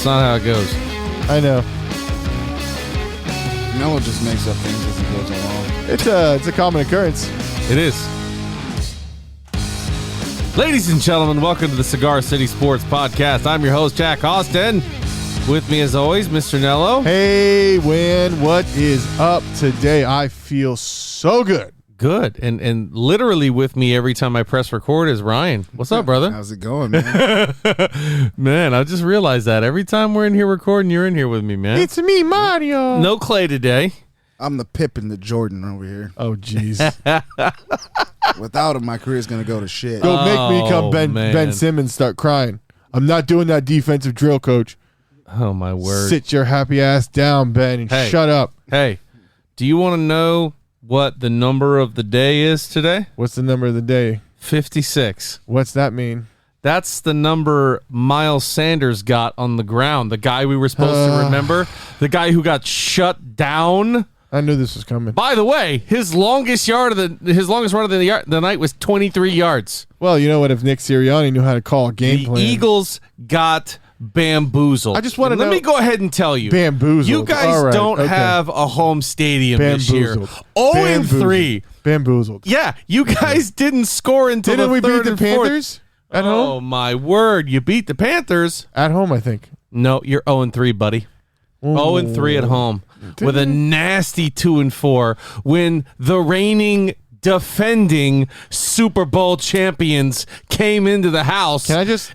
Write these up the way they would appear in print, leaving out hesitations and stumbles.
That's not how it goes. I know. Melo just makes up things as he goes along. It's a common occurrence. It is. Ladies and gentlemen, welcome to the Cigar City Sports Podcast. I'm your host, Jack Austin. With me, as always, Mr. Nello. Hey, Win, what is up today? I feel so good. Good. And literally with me every time I press record is Ryan. What's up, brother? How's it going, man? Man, I just realized that. Every time we're in here recording, you're in here with me, man. It's me, Mario. No Clay today. I'm the Pip and the Jordan over here. Oh, jeez. Without him, my career's going to go to shit. Don't make me come man. Ben Simmons start crying. I'm not doing that defensive drill, coach. Oh, my word. Sit your happy ass down, Ben, and shut up. Hey, do you want to know what the number of the day is today? What's the number of the day? 56. What's that mean? That's the number Miles Sanders got on the ground. The guy we were supposed to remember. The guy who got shut down. I knew this was coming. By the way, his longest run of the night was 23 yards. Well, you know what? If Nick Sirianni knew how to call a game plan. The Eagles got bamboozled. I just want to know. Let me go ahead and tell you. Bamboozled. You guys don't have a home stadium this year. 0-3. Bamboozled. Yeah, you guys didn't score until Didn't the we third beat the and Panthers fourth. at home? Oh, my word. You beat the Panthers. At home, I think. No, you're 0-3, buddy. 0-3 at home with a nasty 2-4 when the reigning defending Super Bowl champions came into the house.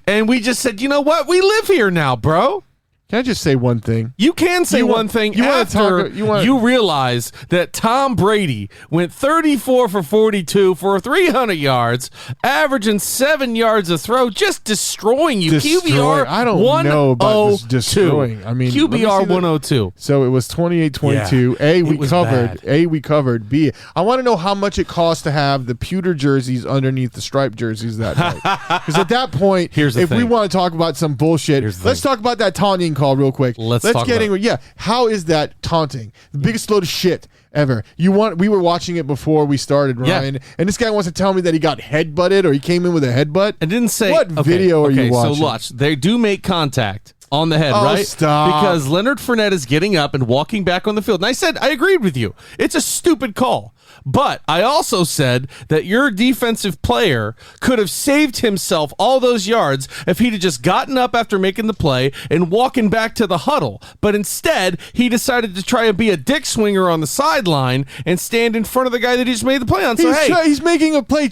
And we just said, you know what? We live here now, bro. Can I just say one thing? You can say one thing after you realize that Tom Brady went 34 for 42 for 300 yards, averaging 7 yards a throw, just destroying you. QBR I don't know about this destroying. I mean, QBR 102. So it was 28-22. Yeah, we covered. B, I want to know how much it costs to have the pewter jerseys underneath the striped jerseys that night. Because at that point, if we want to talk about some bullshit, let's talk about that taunting call real quick. Let's get into it. Yeah, how is that taunting? The biggest load of shit ever. We were watching it before we started, Ryan, and this guy wants to tell me that he got headbutted or he came in with a headbutt. I didn't say what video are you watching? So watch. They do make contact on the head, right? Stop. Because Leonard Fournette is getting up and walking back on the field. And I said, I agreed with you. It's a stupid call. But I also said that your defensive player could have saved himself all those yards if he'd have just gotten up after making the play and walking back to the huddle. But instead, he decided to try and be a dick swinger on the sideline and stand in front of the guy that he just made the play on. So, he's making a play.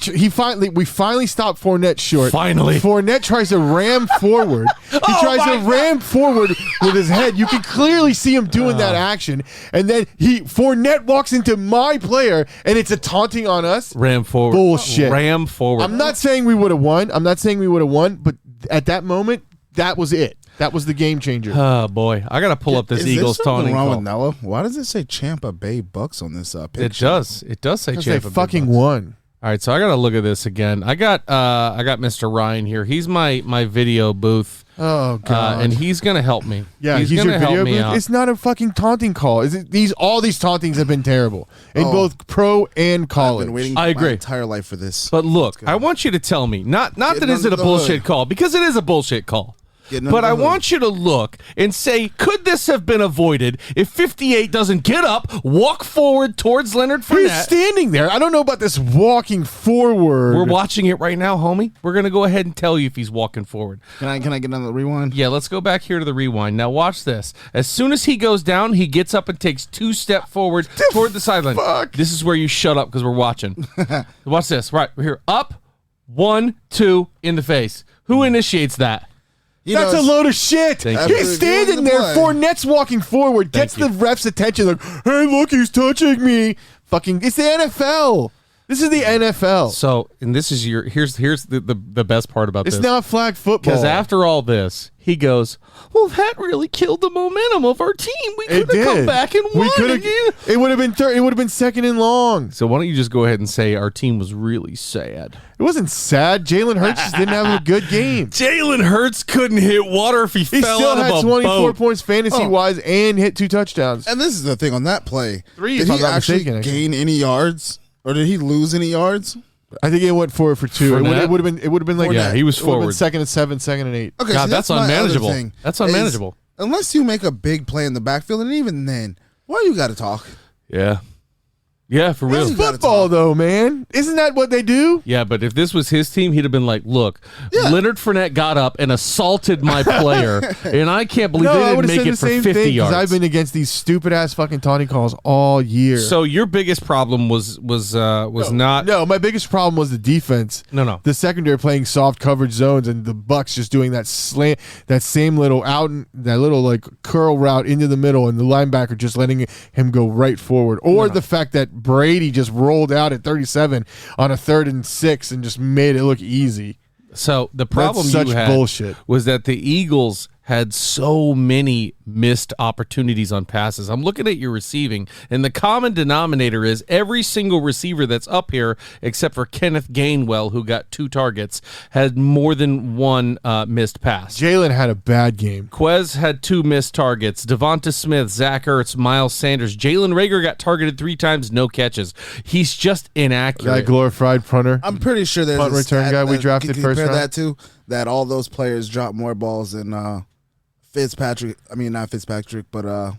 We finally stopped Fournette short. Finally. Fournette tries to ram forward. He tries to ram forward with his head. You can clearly see him doing that action. And then Fournette walks into my player, and it's a taunting on us. Ram forward. Bullshit. Ram forward. I'm not saying we would have won. But at that moment, that was it. That was the game changer. Oh, boy. I got to pull up this Eagles taunting wrong call. with Nello? Why does it say Tampa Bay Bucks on this picture? It does. It does say Tampa Bay They fucking Bucks. won. All right, so I got to look at this again. I got Mr. Ryan here. He's my video booth. Oh God! And he's gonna help me. Yeah, he's gonna your help video me booth. out. It's not a fucking taunting call. All these tauntings have been terrible in both pro and college. I've been waiting I agree. my entire life for this. But look, I want you to tell me not that is it a bullshit call, because it is a bullshit call. But I want you to look and say, could this have been avoided if 58 doesn't get up, walk forward towards Leonard Fournette? He's standing there. I don't know about this walking forward. We're watching it right now, homie. We're going to go ahead and tell you if he's walking forward. Can I get another rewind? Yeah, let's go back here to the rewind. Now watch this. As soon as he goes down, he gets up and takes 2 steps forward toward the sideline. This is where you shut up because we're watching. Watch this. Right, we're here. Up, 1, 2, in the face. Who initiates that? That's a load of shit. He's standing there. Fournette's walking forward, gets the ref's attention. Like, hey, look, he's touching me. Fucking, it's the NFL. This is the NFL. So, and this is here's the best part about this. It's not flag football. Because after all this, he goes, well, that really killed the momentum of our team. We could have come back and won. It would have been it would have been second and long. So why don't you just go ahead and say our team was really sad? It wasn't sad. Jalen Hurts just didn't have a good game. Jalen Hurts couldn't hit water if he fell still out of a had 24 boat. points fantasy-wise and hit 2 touchdowns. And this is the thing on that play. 3, did he actually gain any yards? Or did he lose any yards? I think it went forward for 2. It would have been like he was forward. Second and 7, second and 8. Okay, God, that's unmanageable. That's unmanageable. unless you make a big play in the backfield, and even then, why you got to talk? Yeah. Yeah, for real. You gotta Football, talk. though, man. Isn't that what they do? Yeah, but if this was his team, he'd have been like, look, Leonard Fournette got up and assaulted my player, and I can't believe they I didn't would have make said it the for same 50 thing yards. I've been against these stupid-ass fucking taunting calls all year. So your biggest problem was not... No, my biggest problem was the defense. No. The secondary playing soft coverage zones and the Bucks just doing that slant, that same little that little like curl route into the middle, and the linebacker just letting him go right forward. Or the fact that Brady just rolled out at 37 on a 3rd and 6 and just made it look easy. So the problem That's such you had bullshit. was that the Eagles had so many missed opportunities on passes. I'm looking at your receiving, and the common denominator is every single receiver that's up here, except for Kenneth Gainwell, who got 2 targets, had more than one missed pass. Jalen had a bad game. Quez had 2 missed targets. Devonta Smith, Zach Ertz, Miles Sanders. Jalen Reagor got targeted 3 times, no catches. He's just inaccurate. That glorified punter. I'm pretty sure there's Punt a return stat guy we that drafted can first compare round. that to that all those players dropped more balls than Fitzpatrick. I mean, not Fitzpatrick, but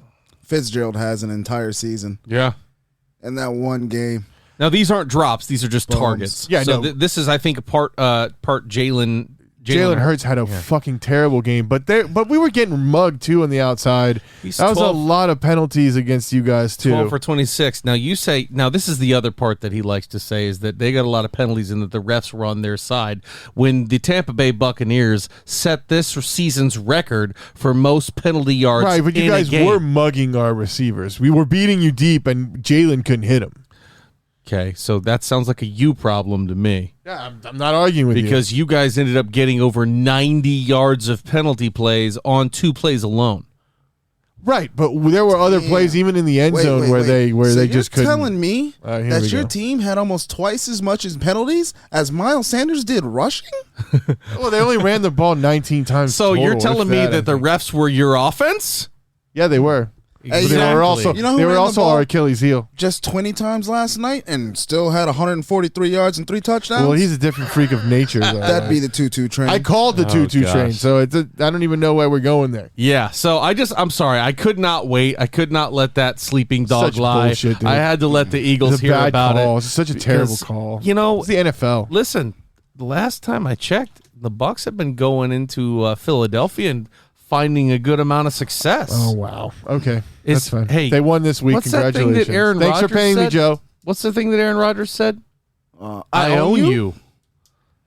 Fitzgerald has an entire season Yeah. in that one game. Now, these aren't drops. These are just Bombs. targets. Yeah, so no. this is, I think, part Jalen Hurts had a fucking terrible game, but we were getting mugged too on the outside. He's That was 12 a lot of penalties against you guys too. 12 for 26. Now, this is the other part that he likes to say is that they got a lot of penalties and that the refs were on their side. When the Tampa Bay Buccaneers set this season's record for most penalty yards Right, but you in guys a game. were mugging our receivers. We were beating you deep, and Jalen couldn't hit him. Okay, so that sounds like a you problem to me. Yeah, I'm not arguing with you. Because you guys ended up getting over 90 yards of penalty plays on 2 plays alone. Right, but there were other plays even in the end zone where they So just you're couldn't. telling me Here we that your go. team had almost twice as much as penalties as Miles Sanders did rushing? Well, they only ran the ball 19 times. So total, you're if telling me I that the think. refs were your offense? Yeah, they were. Hey, But they were also You know who they ran were the also ball? our Achilles heel. Just 20 times last night and still had 143 yards and 3 touchdowns? Well, he's a different freak of nature. Though. That'd be the 2-2 train. I called the 2-2 gosh. train, so I don't even know why we're going there. Yeah, so I'm sorry. I could not wait. I could not let that sleeping dog Such lie. bullshit, dude. I had to let the Eagles It's a hear bad about call. it. It's such a terrible because, call. You know, It's the NFL. listen, the last time I checked, the Bucs have been going into Philadelphia and finding a good amount of success. Oh wow. Okay, It's- that's fine. hey, They won this week. what's that thing Congratulations. that Aaron Thanks for Rodgers paying me, said? Joe. What's the thing that Aaron Rodgers said? I own you.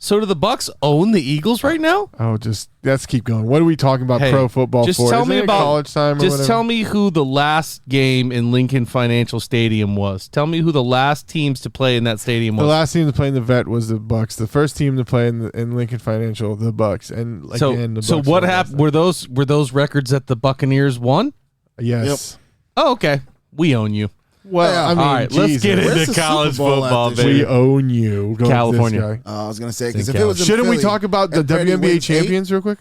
So do the Bucs own the Eagles right now? Oh, just let's keep going. What are we talking about Hey, pro football just for? tell Isn't me it about college time. Or Just whatever? tell me who the last game in Lincoln Financial Stadium was. Tell me who the last teams to play in that stadium The was. last team to play in the Vet was the Bucks. The first team to play in Lincoln Financial, the Bucks, and again the Bucks. So what happened? Were those records that the Buccaneers won? Yes. Oh, okay. We own you. Well, Yeah. I mean, All right, let's Jesus. get Where's into the college Super Bowl at football, this baby. We own you. Go with this California. guy. I was going to say, because Think if it was in Shouldn't we Philly, talk about the and Brady WNBA wins 8, champions real quick?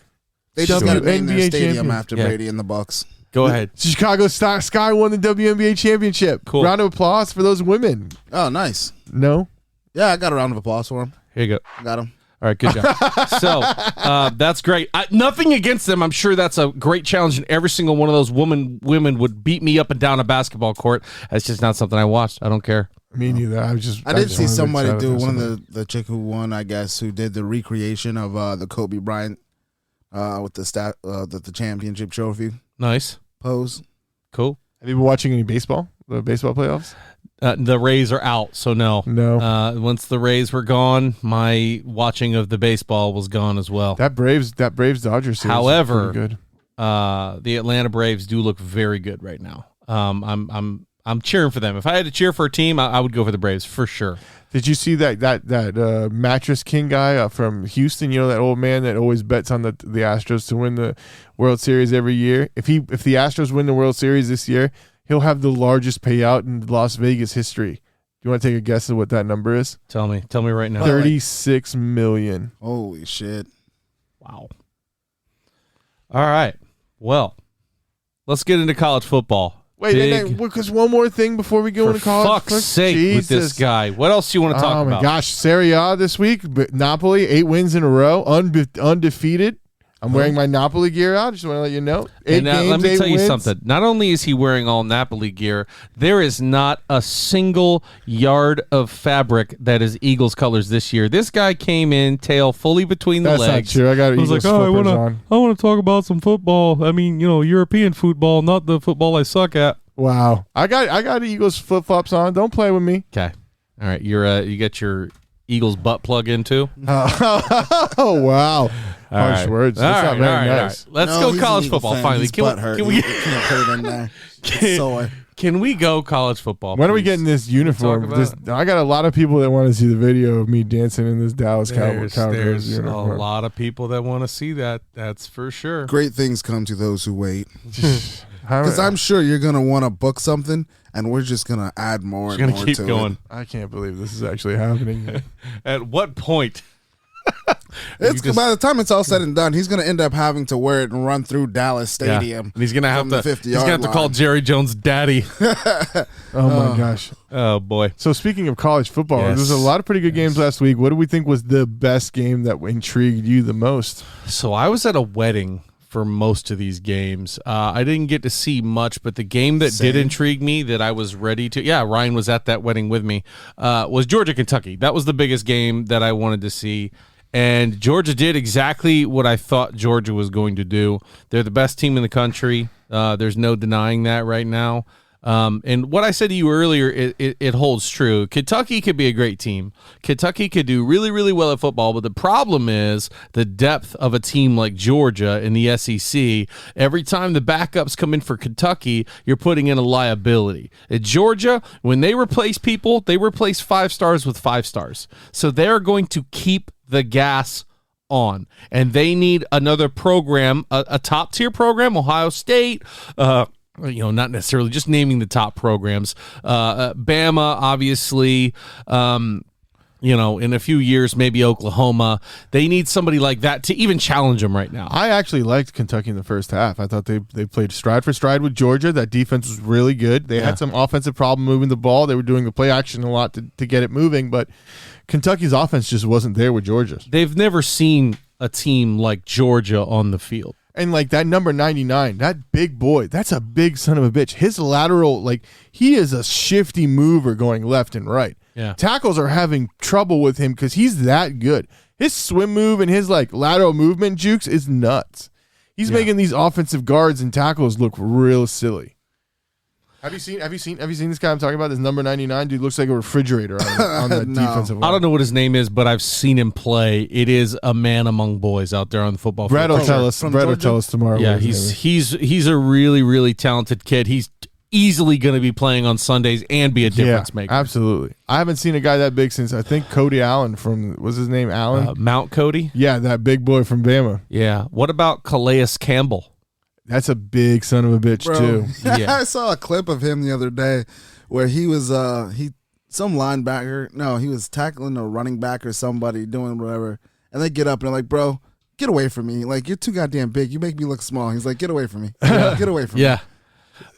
They just got to name their WNBA stadium champions. after Yeah. Brady and the Bucks. Go ahead. Chicago Sky won the WNBA championship. Cool. Round of applause for those women. Oh, nice. No? Yeah, I got a round of applause for him. Here you go. Got him. All right, good job. So that's great. Nothing against them. I'm sure that's a great challenge, and every single one of those women would beat me up and down a basketball court. That's just not something I watched. I don't care. Me neither. I I did just see wanted to somebody shout out do to one somebody. of the chick who won, I guess, who did the recreation of the Kobe Bryant with the championship trophy Nice. pose. Cool. Have you been watching any baseball? The baseball playoffs? The Rays are out, so no. No. Once the Rays were gone, my watching of the baseball was gone as well. That Braves Dodgers series. However, is pretty good. The Atlanta Braves do look very good right now. I'm cheering for them. If I had to cheer for a team, I would go for the Braves for sure. Did you see that Mattress King guy from Houston? You know, that old man that always bets on the Astros to win the World Series every year. If the Astros win the World Series this year, he'll have the largest payout in Las Vegas history. Do you want to take a guess at what that number is? Tell me right now. $36 million. Holy shit. Wow. All right. Well, let's get into college football. Wait, because one more thing before we go For into college. fuck's sake with this guy. What else do you want to talk Oh my about? gosh, Serie A this week. Napoli, 8 wins in a row, undefeated. I'm wearing my Napoli gear out. Just want to let you know. And now, let me tell you wins. something. Not only is he wearing all Napoli gear, there is not a single yard of fabric that is Eagles colors this year. This guy came in, tail fully between the That's legs. not true. I got Eagles like, flippers on. I want to talk about some football. I mean, European football, not the football I suck at. Wow. I got Eagles flip-flops on. Don't play with me. Okay. All right. You get your Eagles butt plug in too? Oh, wow. Harsh words. That's not very nice. Let's go college football finally. Can we can't put it in there. It's sore. Can we go college football? When are we please? getting this uniform? I got a lot of people that want to see the video of me dancing in this Dallas Cowboys There's a uniform. lot of people that want to see that. That's for sure. Great things come to those who wait. Because Because I'm sure you're gonna want to book something, and we're just gonna add more Just and gonna more keep to going. I can't believe this is actually happening. At what point? It's by the time it's all said and done, he's gonna end up having to wear it and run through Dallas Stadium. And he's gonna have from the to. He's 50-yard gonna have to call line. Jerry Jones daddy. Oh my gosh. Oh boy. So speaking of college football, Yes. there's a lot of pretty good games last week. What do we think was the best game that intrigued you the most? So I was at a wedding for most of these games. I didn't get to see much, but the game that did intrigue me that I was ready to, Ryan was at that wedding with me, was Georgia-Kentucky. That was the biggest game that I wanted to see. And Georgia did exactly what I thought Georgia was going to do. They're the best team in the country. There's no denying that right now. And what I said to you earlier, it holds true. Kentucky could be a great team. Kentucky could do really, really well at football, but the problem is the depth of a team like Georgia in the SEC. Every time the backups come in for Kentucky, you're putting in a liability. At Georgia, when they replace people, they replace 5 stars with 5 stars. So they're going to keep the gas on, and they need another program, a top-tier program, Ohio State, not necessarily just naming the top programs. Bama, obviously, in a few years, maybe Oklahoma. They need somebody like that to even challenge them right now. I actually liked Kentucky in the first half. I thought they played stride for stride with Georgia. That defense was really good. They had some offensive problem moving the ball. They were doing the play action a lot to get it moving, but Kentucky's offense just wasn't there with Georgia's. They've never seen a team like Georgia on the field. And like that number 99, that big boy, that's a big son of a bitch. His lateral, he is a shifty mover going left and right. Yeah. Tackles are having trouble with him because he's that good. His swim move and his lateral movement jukes is nuts. He's making these offensive guards and tackles look real silly. Have you seen this guy I'm talking about? This number 99 dude looks like a refrigerator on the No. defensive line. I don't know what his name is, but I've seen him play. It is a man among boys out there on the football field. Brett will tell us. From Brett will Georgia? tell us tomorrow. Yeah, what his name is. he's a really, really talented kid. He's easily going to be playing on Sundays and be a difference maker. Absolutely. I haven't seen a guy that big since I think Cody Allen was his name Allen? Mount Cody. Yeah, that big boy from Bama. Yeah. What about Calais Campbell? That's a big son of a bitch Bro, too. Yeah. I saw a clip of him the other day where he was some linebacker. No, he was tackling a running back or somebody doing whatever, and they get up and they're like, "Bro, get away from me! Like you're too goddamn big. You make me look small." He's like, "Get away from me! Get away from me!" Yeah.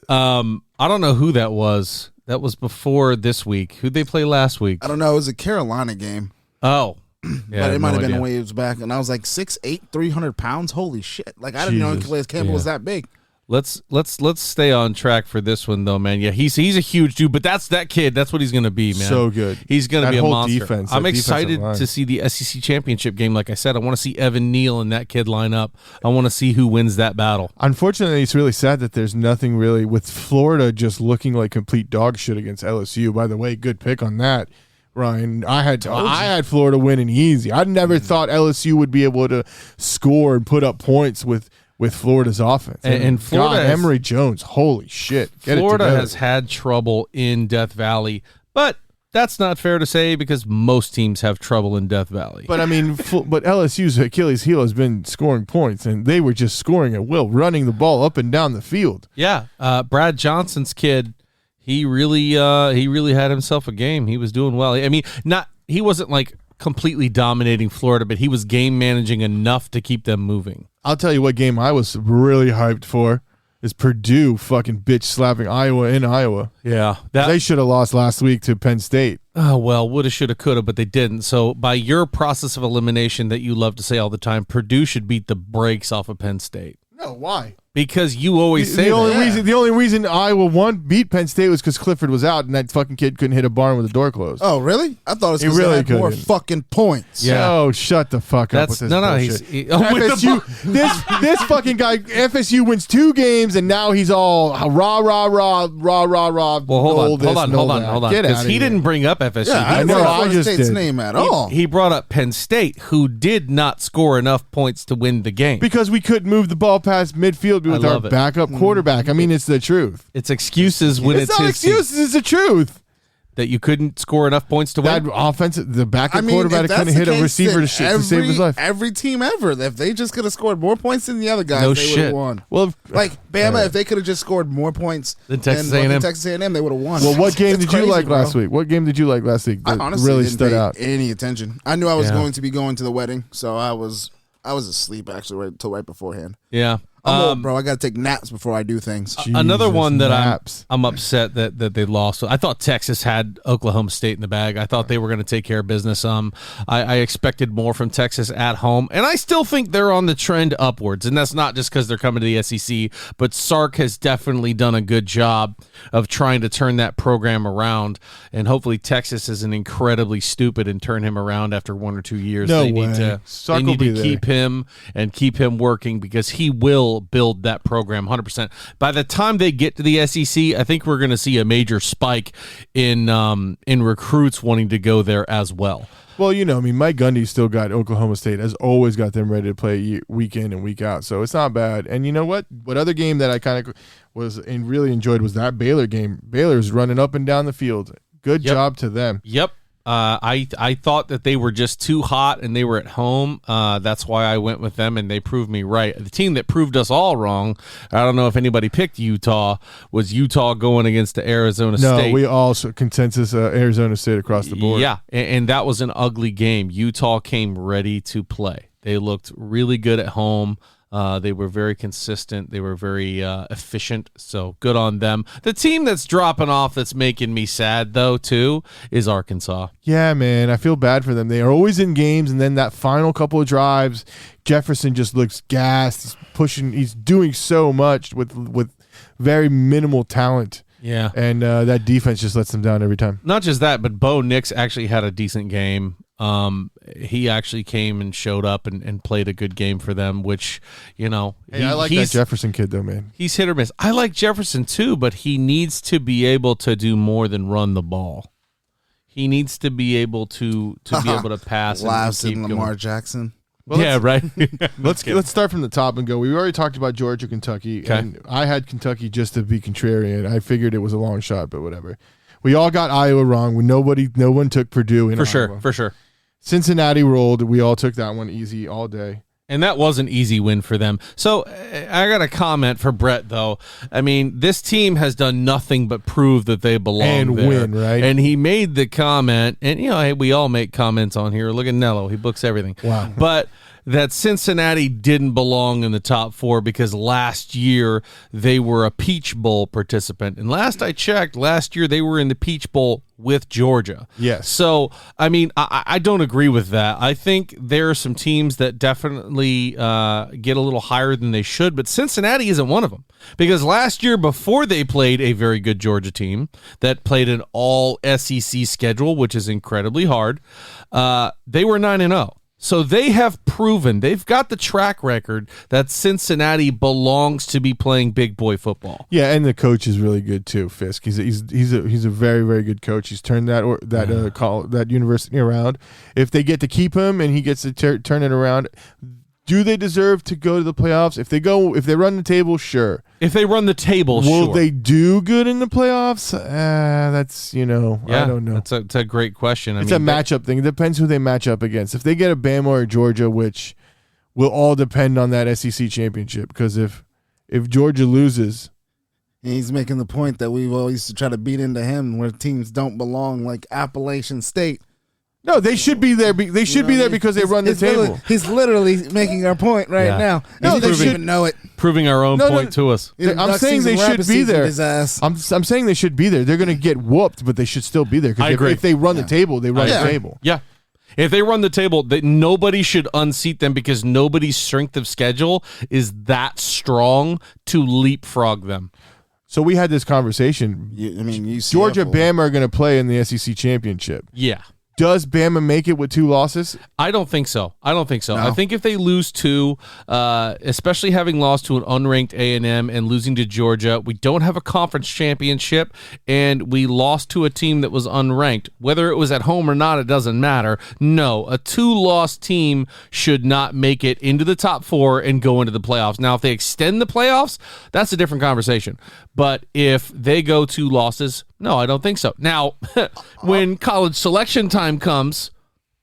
I don't know who that was. That was before this week. Who'd they play last week? I don't know. It was a Carolina game. Oh. Yeah, But it might have been idea. waves back, and I was like 6'8", 300 pounds. Holy shit! Like I didn't know Jesus. Calais Campbell was that big. Let's stay on track for this one though, man. Yeah, he's a huge dude, but that kid. That's what he's going to be, man. So good. He's going to That be a whole monster. defense, I'm that defensive excited line. to see the SEC championship game. Like I said, I want to see Evan Neal and that kid line up. I want to see who wins that battle. Unfortunately, it's really sad that there's nothing really with Florida just looking like complete dog shit against LSU. By the way, good pick on that, Ryan. I had Florida winning easy. I never thought LSU would be able to score and put up points with Florida's offense. And Florida God, has- Emory Jones, holy shit. Get it Florida together. has had trouble in Death Valley, but that's not fair to say because most teams have trouble in Death Valley. But I mean, but LSU's Achilles heel has been scoring points, and they were just scoring at will, running the ball up and down the field. Yeah, Brad Johnson's kid, he really had himself a game. He was doing well. I mean, he wasn't like completely dominating Florida, but he was game managing enough to keep them moving. I'll tell you what game I was really hyped for is Purdue fucking bitch slapping Iowa in Iowa. Yeah, They should have lost last week to Penn State. Oh, well, woulda, shoulda, coulda, but they didn't. So by your process of elimination that you love to say all the time, Purdue should beat the brakes off of Penn State. No, why? Because you always say the only reason Iowa beat Penn State was because Clifford was out and that fucking kid couldn't hit a barn with the door closed. Oh, really? I thought it was because really they had more fucking points. Yeah. Oh, shut the fuck up with this bullshit. FSU, this fucking guy, FSU wins 2 games and now he's all rah, rah, rah, rah, rah, rah. Well, hold on. Because he didn't bring up FSU. Yeah, I know. I just State's name at all. He brought up Penn State, who did not score enough points to win the game. Because we couldn't move the ball past midfield with our backup quarterback. I mean, it's the truth. It's excuses when it's not excuses. It's the truth. That you couldn't score enough points to win. That offensive, the backup quarterback couldn't hit a receiver to save his life. Every team ever, if they just could have scored more points than the other guys, they would have won. Well, like Bama, if they could have just scored more points than Texas A&M, they would have won. Well, what game did you like last week? What game did you like last week that I honestly really didn't stood pay out? any attention. I knew I was going to be going to the wedding, so I was asleep actually until right beforehand. Yeah. I'm old, bro. I got to take naps before I do things. Another one that I'm upset that they lost. I thought Texas had Oklahoma State in the bag. I thought they were going to take care of business. I expected more from Texas at home, and I still think they're on the trend upwards. And that's not just because they're coming to the SEC, but Sark has definitely done a good job of trying to turn that program around. And hopefully Texas isn't incredibly stupid and turn him around after 1 or 2 years. No they way. need to, Sark they need will to be keep him working because he will build that program 100%. By the time they get to the SEC, I think we're going to see a major spike in recruits wanting to go there as well. Well, Mike Gundy's still got Oklahoma State, has always got them ready to play week in and week out. So it's not bad. And you know what? What other game that I kind of was and really enjoyed was that Baylor game. Baylor's running up and down the field. Good job to them. Yep. I thought that they were just too hot and they were at home. That's why I went with them, and they proved me right. The team that proved us all wrong, I don't know if anybody picked Utah, was Utah going against the Arizona State. No, we all consensus Arizona State across the board. Yeah, and that was an ugly game. Utah came ready to play. They looked really good at home. They were very consistent. They were very efficient, so good on them. The team that's dropping off that's making me sad, though, too, is Arkansas. Yeah, man, I feel bad for them. They are always in games, and then that final couple of drives, Jefferson just looks gassed. He's pushing. He's doing so much with very minimal talent. Yeah. And that defense just lets them down every time. Not just that, but Bo Nix actually had a decent game. He actually came and showed up and played a good game for them, which, I like that Jefferson kid, though, man. He's hit or miss. I like Jefferson, too, but he needs to be able to do more than run the ball. He needs to be able to be able to pass. Laughs and in Lamar Jackson. Well, yeah, right. Let's start from the top and go. We already talked about Georgia, Kentucky, and I had Kentucky just to be contrarian. I figured it was a long shot, but whatever. We all got Iowa wrong. No one took Purdue in Iowa. For sure. Cincinnati rolled. We all took that one easy all day. And that was an easy win for them. So I got a comment for Brett, though. I mean, this team has done nothing but prove that they belong and there. Win, right? And he made the comment, and hey, we all make comments on here. Look at Nello; he books everything. Wow. But that Cincinnati didn't belong in the top 4 because last year they were a Peach Bowl participant, and last I checked, last year they were in the Peach Bowl with Georgia. Yes. So, I mean, I don't agree with that. I think there are some teams that definitely get a little higher than they should, but Cincinnati isn't one of them. Because last year, before they played a very good Georgia team that played an all-SEC schedule, which is incredibly hard, they were 9-0. So they have proven, they've got the track record that Cincinnati belongs to be playing big boy football. Yeah, and the coach is really good too, Fisk. He's a very, very good coach. He's turned that university around. If they get to keep him and he gets to turn it around, do they deserve to go to the playoffs? If they run the table, sure. If they run the table, will sure. they do good in the playoffs? That's I don't know. That's a great question. It's a matchup thing. It depends who they match up against. If they get a Bama or Georgia, which will all depend on that SEC championship, because if Georgia loses, he's making the point that we've always used to try to beat into him where teams don't belong, like Appalachian State. No, they should be there. They should be there because they run the table. He's literally making our point right now. No, He they doesn't should even know it. Proving our own point to us. I'm saying they should be there. I'm saying they should be there. They're going to get whooped, but they should still be there. I agree. If they run the table, they run the table. Yeah. If they run the table, that nobody should unseat them because nobody's strength of schedule is that strong to leapfrog them. So we had this conversation. Georgia, Bama are going to play in the SEC championship. Yeah. Does Bama make it with 2 losses? I don't think so. No. I think if they lose 2, especially having lost to an unranked A&M and losing to Georgia, we don't have a conference championship, and we lost to a team that was unranked. Whether it was at home or not, it doesn't matter. No, a 2-loss team should not make it into the top 4 and go into the playoffs. Now, if they extend the playoffs, that's a different conversation. But if they go 2 losses, no, I don't think so. Now, when college selection time comes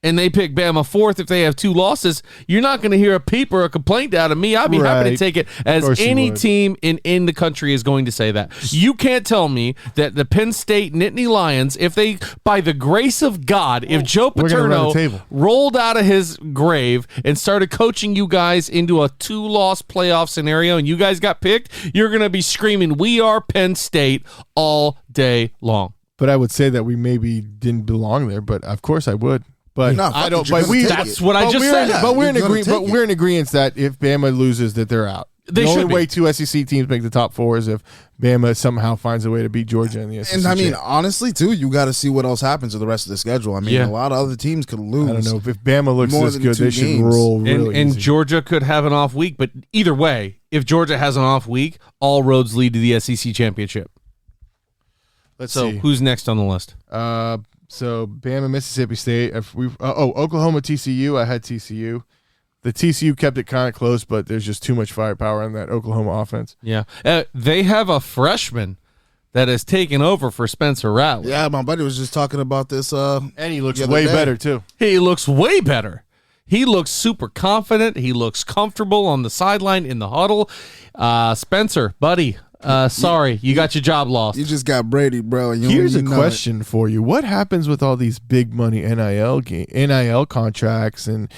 and they pick Bama 4th if they have 2 losses, you're not going to hear a peep or a complaint out of me. I'd be happy to take it as any team in the country is going to say that. You can't tell me that the Penn State Nittany Lions, if they, by the grace of God, if Joe Paterno rolled out of his grave and started coaching you guys into a 2-loss playoff scenario and you guys got picked, you're going to be screaming, "We are Penn State" all day long. But I would say that we maybe didn't belong there, but of course I would. But no, I don't. That's what I just said. But we're in agreement. But we're in agreement that if Bama loses, that they're out. The only way 2 SEC teams make the top 4 is if Bama somehow finds a way to beat Georgia in the SEC. And I mean, honestly, too, you got to see what else happens to the rest of the schedule. I mean, a lot of other teams could lose. I don't know if Bama looks this good, they should roll really and easy. Georgia could have an off week, but either way, if Georgia has an off week, all roads lead to the SEC championship. Let's see. Who's next on the list? So Bama, Mississippi State. Oklahoma, TCU. I had TCU. The TCU kept it kind of close, but there's just too much firepower in that Oklahoma offense. Yeah, they have a freshman that has taken over for Spencer Rattler. Yeah, my buddy was just talking about this. And he looks way better too. He looks way better. He looks super confident. He looks comfortable on the sideline in the huddle. Spencer, buddy. Sorry, you got your job lost. You just got Brady, bro. Here's a question for you: what happens with all these big money NIL contracts and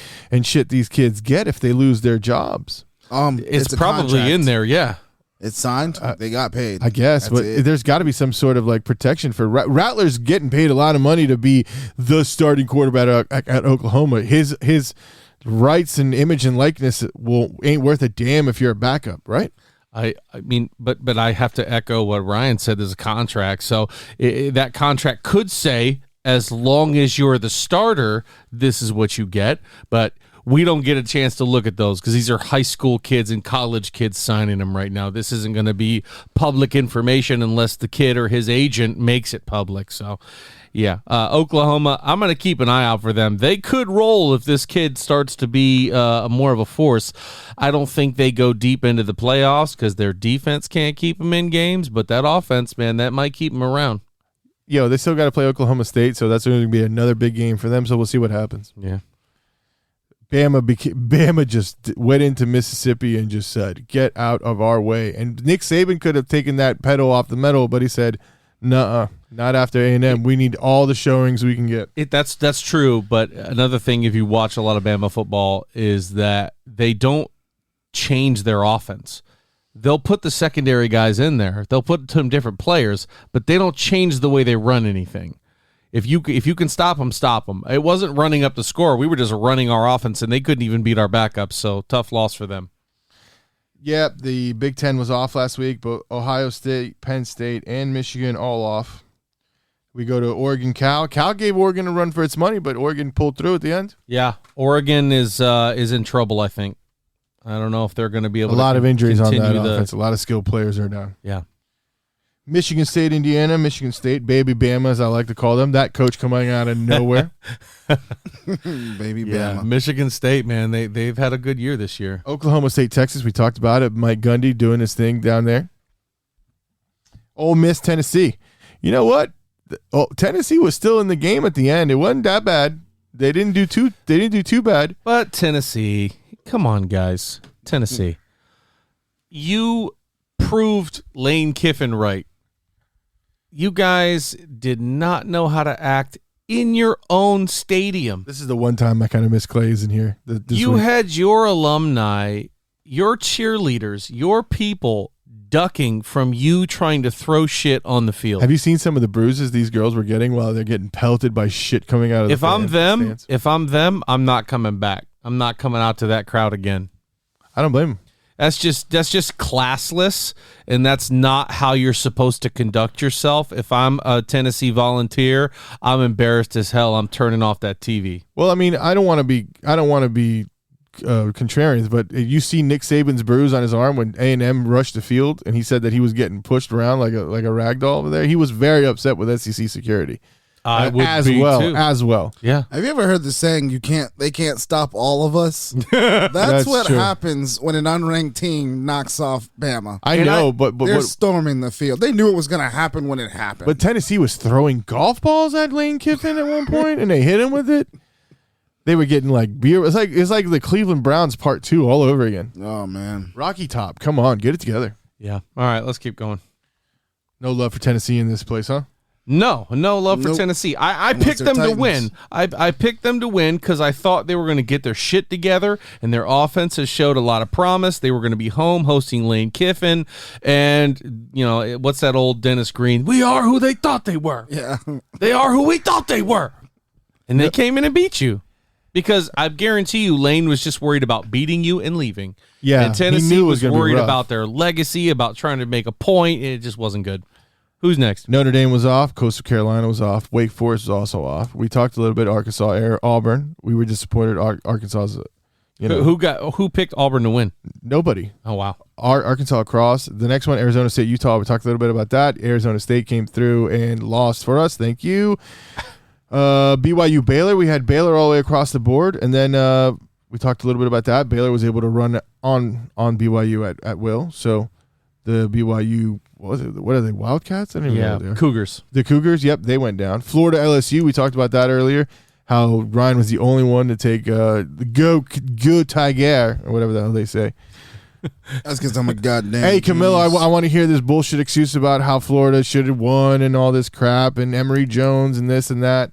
shit these kids get if they lose their jobs? It's probably in there. Yeah, it's signed. They got paid. I guess, but there's got to be some sort of like protection for Rattler's getting paid a lot of money to be the starting quarterback at Oklahoma. His rights and image and likeness ain't worth a damn if you're a backup, right? I mean, but I have to echo what Ryan said. There's a contract, so that contract could say, as long as you're the starter, this is what you get. But we don't get a chance to look at those because these are high school kids and college kids signing them right now. This isn't going to be public information unless the kid or his agent makes it public. So, yeah, Oklahoma, I'm going to keep an eye out for them. They could roll if this kid starts to be more of a force. I don't think they go deep into the playoffs because their defense can't keep them in games, but that offense, man, that might keep them around. They still got to play Oklahoma State, so that's going to be another big game for them, so we'll see what happens. Yeah. Bama just went into Mississippi and just said, "Get out of our way." And Nick Saban could have taken that pedal off the metal, but he said, "Nuh-uh, not after A&M. We need all the showings we can get." That's true, but another thing, if you watch a lot of Bama football, is that they don't change their offense. They'll put the secondary guys in there. They'll put some different players, but they don't change the way they run anything. If you can stop them, stop them. It wasn't running up the score. We were just running our offense, and they couldn't even beat our backups, so tough loss for them. Yep, the Big Ten was off last week, but Ohio State, Penn State, and Michigan all off. We go to Oregon, Cal. Cal gave Oregon a run for its money, but Oregon pulled through at the end. Yeah, Oregon is in trouble, I think. I don't know if they're going to be able to continue. A lot of injuries on that the offense. A lot of skilled players are down. Yeah. Michigan State, Indiana. Michigan State, Baby Bama, as I like to call them. That coach coming out of nowhere. Baby Bama. Michigan State, man, they've had a good year this year. Oklahoma State, Texas. We talked about it. Mike Gundy doing his thing down there. Ole Miss, Tennessee. You know what? Tennessee was still in the game at the end. It wasn't that bad. They didn't do too bad. But Tennessee, come on, guys. Tennessee. You proved Lane Kiffin right. You guys did not know how to act in your own stadium. This is the one time I kind of miss Clay's in here. You had your alumni, your cheerleaders, your people ducking from you trying to throw shit on the field. Have you seen some of the bruises these girls were getting while they're getting pelted by shit coming out of the stands? If I'm them, I'm not coming back. I'm not coming out to that crowd again. I don't blame them. That's just classless, and that's not how you're supposed to conduct yourself. If I'm a Tennessee Volunteer, I'm embarrassed as hell. I'm turning off that TV. Well, I mean, I don't want to be contrarians, but you see Nick Saban's bruise on his arm when A&M rushed the field, and he said that he was getting pushed around like a rag doll over there. He was very upset with SEC security. I would as be well too. as well. Yeah. Have you ever heard the saying, they can't stop all of us? That's what true. happens when an unranked team knocks off Bama. I know, but they're storming the field. They knew it was going to happen when it happened. But Tennessee was throwing golf balls at Lane Kiffin at one point, and they hit him with it. They were getting like beer. It's like the Cleveland Browns Part 2 all over again. Oh man, Rocky Top, come on, get it together. Yeah. All right, let's keep going. No love for Tennessee in this place, huh? No love for Tennessee. I picked them to win. I picked them to win because I thought they were going to get their shit together, and their offense has showed a lot of promise. They were going to be home hosting Lane Kiffin, and what's that old Dennis Green? We are who they thought they were. Yeah, they are who we thought they were, and they came in and beat you. Because I guarantee you, Lane was just worried about beating you and leaving. Yeah, and Tennessee he was gonna be worried rough. about their legacy, about trying to make a point. It just wasn't good. Who's next? Notre Dame was off. Coastal Carolina was off. Wake Forest was also off. We talked a little bit Arkansas, Auburn. We were disappointed. Arkansas's, Who picked Auburn to win? Nobody. Oh wow. Arkansas across. The next one, Arizona State, Utah. We talked a little bit about that. Arizona State came through and lost for us. Thank you. BYU Baylor. We had Baylor all the way across the board, and then we talked a little bit about that. Baylor was able to run on BYU at will. So the BYU, what are they, Wildcats? I don't even know what they are. Cougars. The Cougars, yep, they went down. Florida LSU, we talked about that earlier, how Ryan was the only one to take the go Tiger, or whatever the hell they say. that's because I'm a goddamn. Hey, Camilla, genius. I want to hear this bullshit excuse about how Florida should have won and all this crap, and Emory Jones and this and that.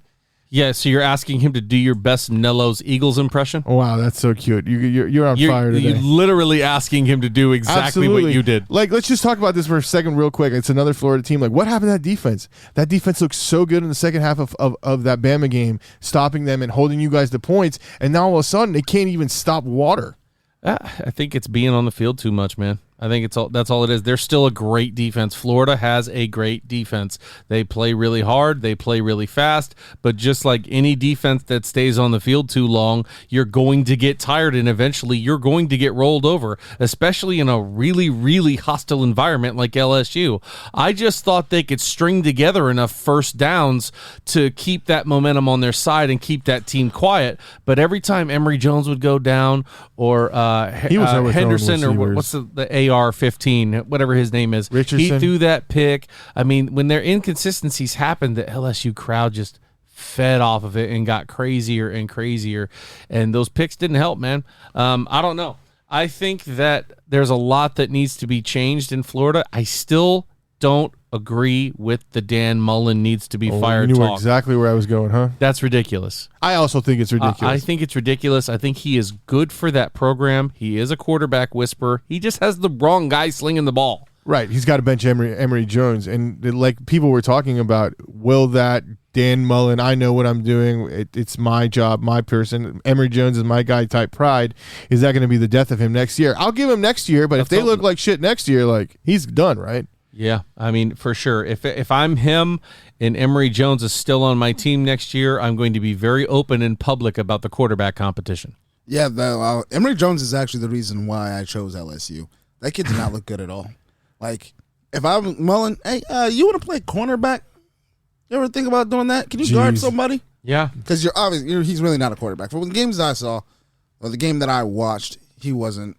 Yeah, so you're asking him to do your best Nello's Eagles impression? Oh, wow, that's so cute. You're on fire today. You're literally asking him to do exactly what you did. Like, let's just talk about this for a second real quick. It's another Florida team. Like, what happened to that defense? That defense looked so good in the second half of that Bama game, stopping them and holding you guys to points, and now all of a sudden they can't even stop water. I think it's being on the field too much, man. I think that's all it is. They're still a great defense. Florida has a great defense. They play really hard. They play really fast. But just like any defense that stays on the field too long, you're going to get tired, and eventually you're going to get rolled over, especially in a really, really hostile environment like LSU. I just thought they could string together enough first downs to keep that momentum on their side and keep that team quiet. But every time Emory Jones would go down, or Henderson, or what's the AR-15, whatever his name is. Richardson. He threw that pick. I mean, when their inconsistencies happened, the LSU crowd just fed off of it and got crazier and crazier. And those picks didn't help, man. I don't know. I think that there's a lot that needs to be changed in Florida. I still don't agree with the Dan Mullen needs to be fired You knew talk. exactly where I was going, huh? That's ridiculous. I also think it's ridiculous. I think it's ridiculous. I think he is good for that program. He is a quarterback whisperer. He just has the wrong guy slinging the ball. Right. He's got to bench Emory Jones. And like people were talking about, will that Dan Mullen, I know what I'm doing. It's my job, my person. Emory Jones is my guy type pride. Is that going to be the death of him next year? I'll give him next year, but if they look like shit next year, like he's done, right? Yeah, I mean, for sure. If I'm him and Emory Jones is still on my team next year, I'm going to be very open and public about the quarterback competition. Yeah, Emory Jones is actually the reason why I chose LSU. That kid did not look good at all. Like, if I'm Mullen, hey, you want to play cornerback? You ever think about doing that? Can you guard somebody? Yeah. Because he's really not a quarterback. For the games I saw, or the game that I watched, he wasn't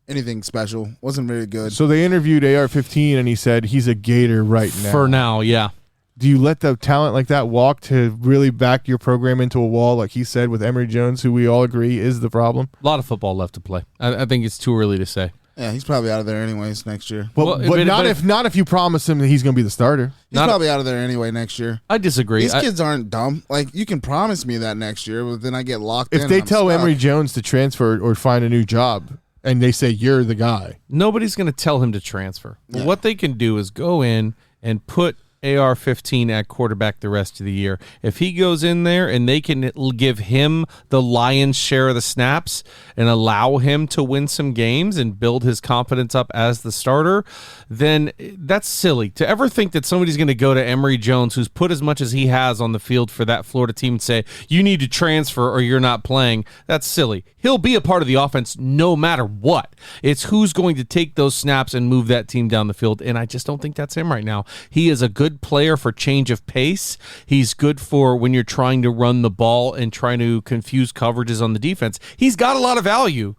anything special. Wasn't very good. So they interviewed AR-15, and he said he's a Gator right now. For now, yeah. Do you let the talent like that walk to really back your program into a wall, like he said with Emory Jones, who we all agree is the problem? A lot of football left to play. I think it's too early to say. Yeah, he's probably out of there anyways next year. But not if you promise him that he's going to be the starter. He's probably out of there anyway next year. I disagree. These kids aren't dumb. Like, you can promise me that next year, but then I get locked in. If they and I'm tell stuck. Emory Jones to transfer or find a new job, and they say you're the guy, nobody's going to tell him to transfer. Yeah. What they can do is go in and put AR-15 at quarterback the rest of the year. If he goes in there and they can give him the lion's share of the snaps and allow him to win some games and build his confidence up as the starter, then that's silly. To ever think that somebody's going to go to Emory Jones, who's put as much as he has on the field for that Florida team, and say, you need to transfer or you're not playing, that's silly. He'll be a part of the offense no matter what. It's who's going to take those snaps and move that team down the field, and I just don't think that's him right now. He is a good player for change of pace. He's good for when you're trying to run the ball and trying to confuse coverages on the defense. He's got a lot of value,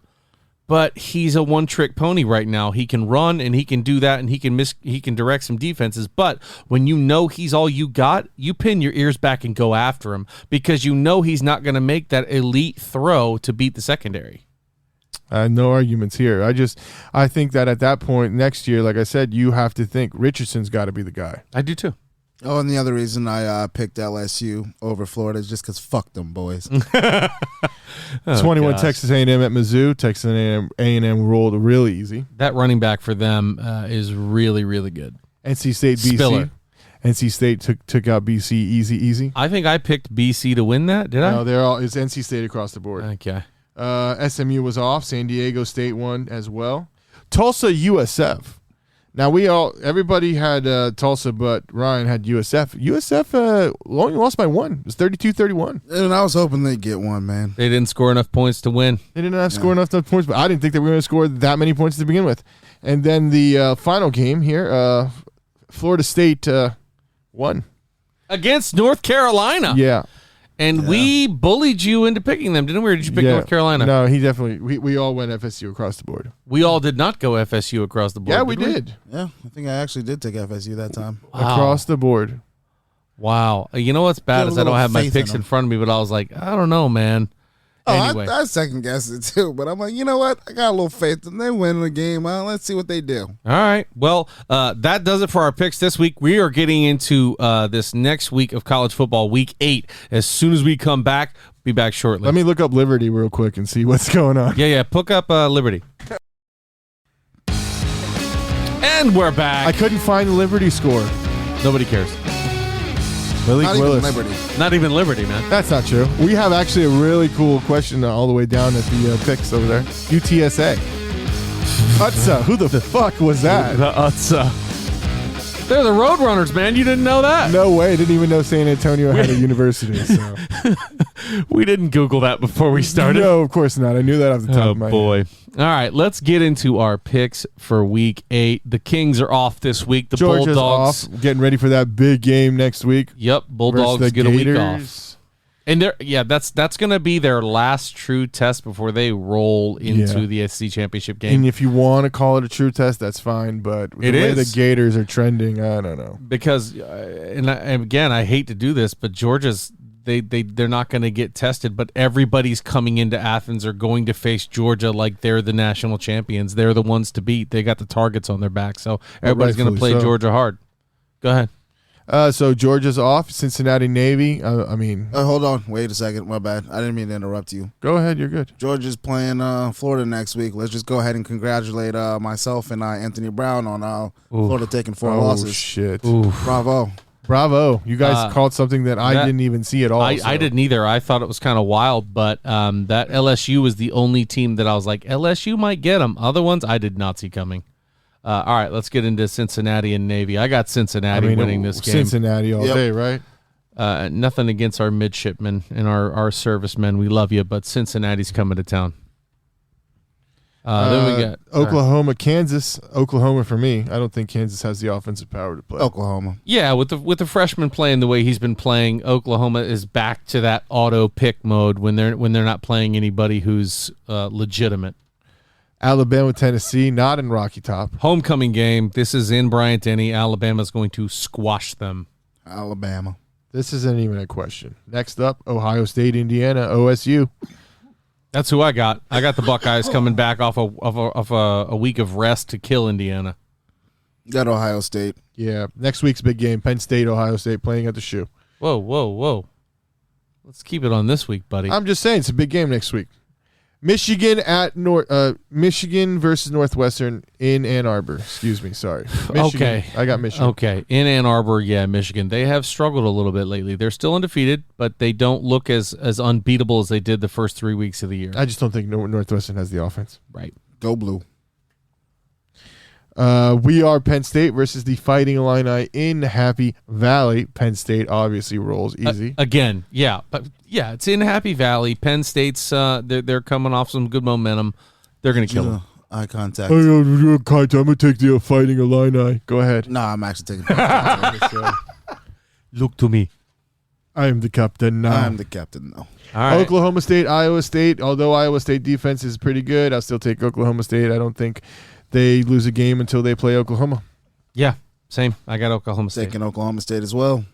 but he's a one-trick pony right now. He can run and he can do that, and he can direct some defenses. But when you know he's all you got, you pin your ears back and go after him because you know he's not going to make that elite throw to beat the secondary. No arguments here. I think that at that point next year, like I said, you have to think Richardson's got to be the guy. I do too. Oh, and the other reason I picked LSU over Florida is just because fuck them boys. 21 gosh. Texas A&M at Mizzou. Texas A&M rolled really easy. That running back for them is really, really good. NC State, BC. Spiller. NC State took out BC easy. I think I picked BC to win that. Did I? No, it's NC State across the board. Okay. SMU was off. San Diego State won as well. Tulsa, USF. Now everybody had Tulsa, but Ryan had USF. USF only lost by 1. It was 32-31. And I was hoping they'd get one, man. They didn't score enough points to win. They didn't have score enough points, but I didn't think they were going to score that many points to begin with. And then the final game here, Florida State won. Against North Carolina. Yeah. And we bullied you into picking them, didn't we? Or did you pick North Carolina? No, he definitely. We all went FSU across the board. We all did not go FSU across the board. Yeah, we did. Yeah, I think I actually did take FSU that time. Wow. Across the board. Wow. You know what's bad Got a is I don't little have my faith picks in in 'em. front of me, but I was like, I don't know, man. Anyway. I second guessed it too, but I'm like, you know what? I got a little faith in they win the game. Let's see what they do. All right. Well, that does it for our picks this week. We are getting into this next week of college football, week 8. As soon as we come back, be back shortly. Let me look up Liberty real quick and see what's going on. Yeah. Pick up Liberty. And we're back. I couldn't find the Liberty score. Nobody cares. Malik Not Willis. even Liberty. Not even Liberty, man. That's not true. We have actually a really cool question all the way down at the picks over there. UTSA. Utsa. Who the fuck was that? The Utsa. They're the Roadrunners, man. You didn't know that? No way. Didn't even know San Antonio had a university. So. We didn't Google that before we started. No, of course not. I knew that off the top of my head. All right, let's get into our picks for week 8. The Kings are off this week. The Georgia's Bulldogs off. Getting ready for that big game next week. Yep, Bulldogs versus the get a week Gators. off. And that's going to be their last true test before they roll into the SEC championship game. And if you want to call it a true test, that's fine. But the way the Gators are trending, I don't know. Because, and again, I hate to do this, but Georgia's they're not going to get tested. But everybody's coming into Athens are going to face Georgia like they're the national champions. They're the ones to beat. They got the targets on their back, so everybody's going to play Georgia hard. Go ahead. So Georgia's off. Cincinnati Navy. Hold on. Wait a second. My bad. I didn't mean to interrupt you. Go ahead. You're good. Georgia's playing Florida next week. Let's just go ahead and congratulate myself and Anthony Brown on Florida taking 4 losses. Oh, shit. Oof. Bravo. You guys called something that I didn't even see at all. I didn't either. I thought it was kind of wild, but that LSU was the only team that I was like, LSU might get them. Other ones I did not see coming. All right, let's get into Cincinnati and Navy. I got Cincinnati winning this game. Cincinnati all day, right? Nothing against our midshipmen and our servicemen. We love you, but Cincinnati's coming to town. Then we got Oklahoma, Kansas. Oklahoma for me. I don't think Kansas has the offensive power to play. Oklahoma. Yeah, with the freshman playing the way he's been playing, Oklahoma is back to that auto pick mode when they're not playing anybody who's legitimate. Alabama, Tennessee, not in Rocky Top. Homecoming game. This is in Bryant-Denny. Alabama's going to squash them. Alabama. This isn't even a question. Next up, Ohio State, Indiana, OSU. That's who I got. I got the Buckeyes coming back off a week of rest to kill Indiana. Got Ohio State. Yeah, next week's big game. Penn State, Ohio State playing at the Shoe. Whoa. Let's keep it on this week, buddy. I'm just saying it's a big game next week. Michigan Michigan versus Northwestern in Ann Arbor. Excuse me, sorry. Michigan. Okay. I got Michigan. Okay. In Ann Arbor, yeah, Michigan. They have struggled a little bit lately. They're still undefeated, but they don't look as unbeatable as they did the first 3 weeks of the year. I just don't think Northwestern has the offense. Right. Go Blue. We are Penn State versus the Fighting Illini in Happy Valley. Penn State obviously rolls easy. Again, yeah. But, yeah, it's in Happy Valley. Penn State's they're coming off some good momentum. They're going to kill them. Eye contact. I'm going to take the Fighting Illini. Go ahead. No, I'm actually taking the Look to me. I am the captain now. I'm the captain, though. All right. Oklahoma State, Iowa State. Although Iowa State defense is pretty good, I'll still take Oklahoma State. I don't think they lose a game until they play Oklahoma. Yeah, same. I got Oklahoma State. Taking Oklahoma State as well.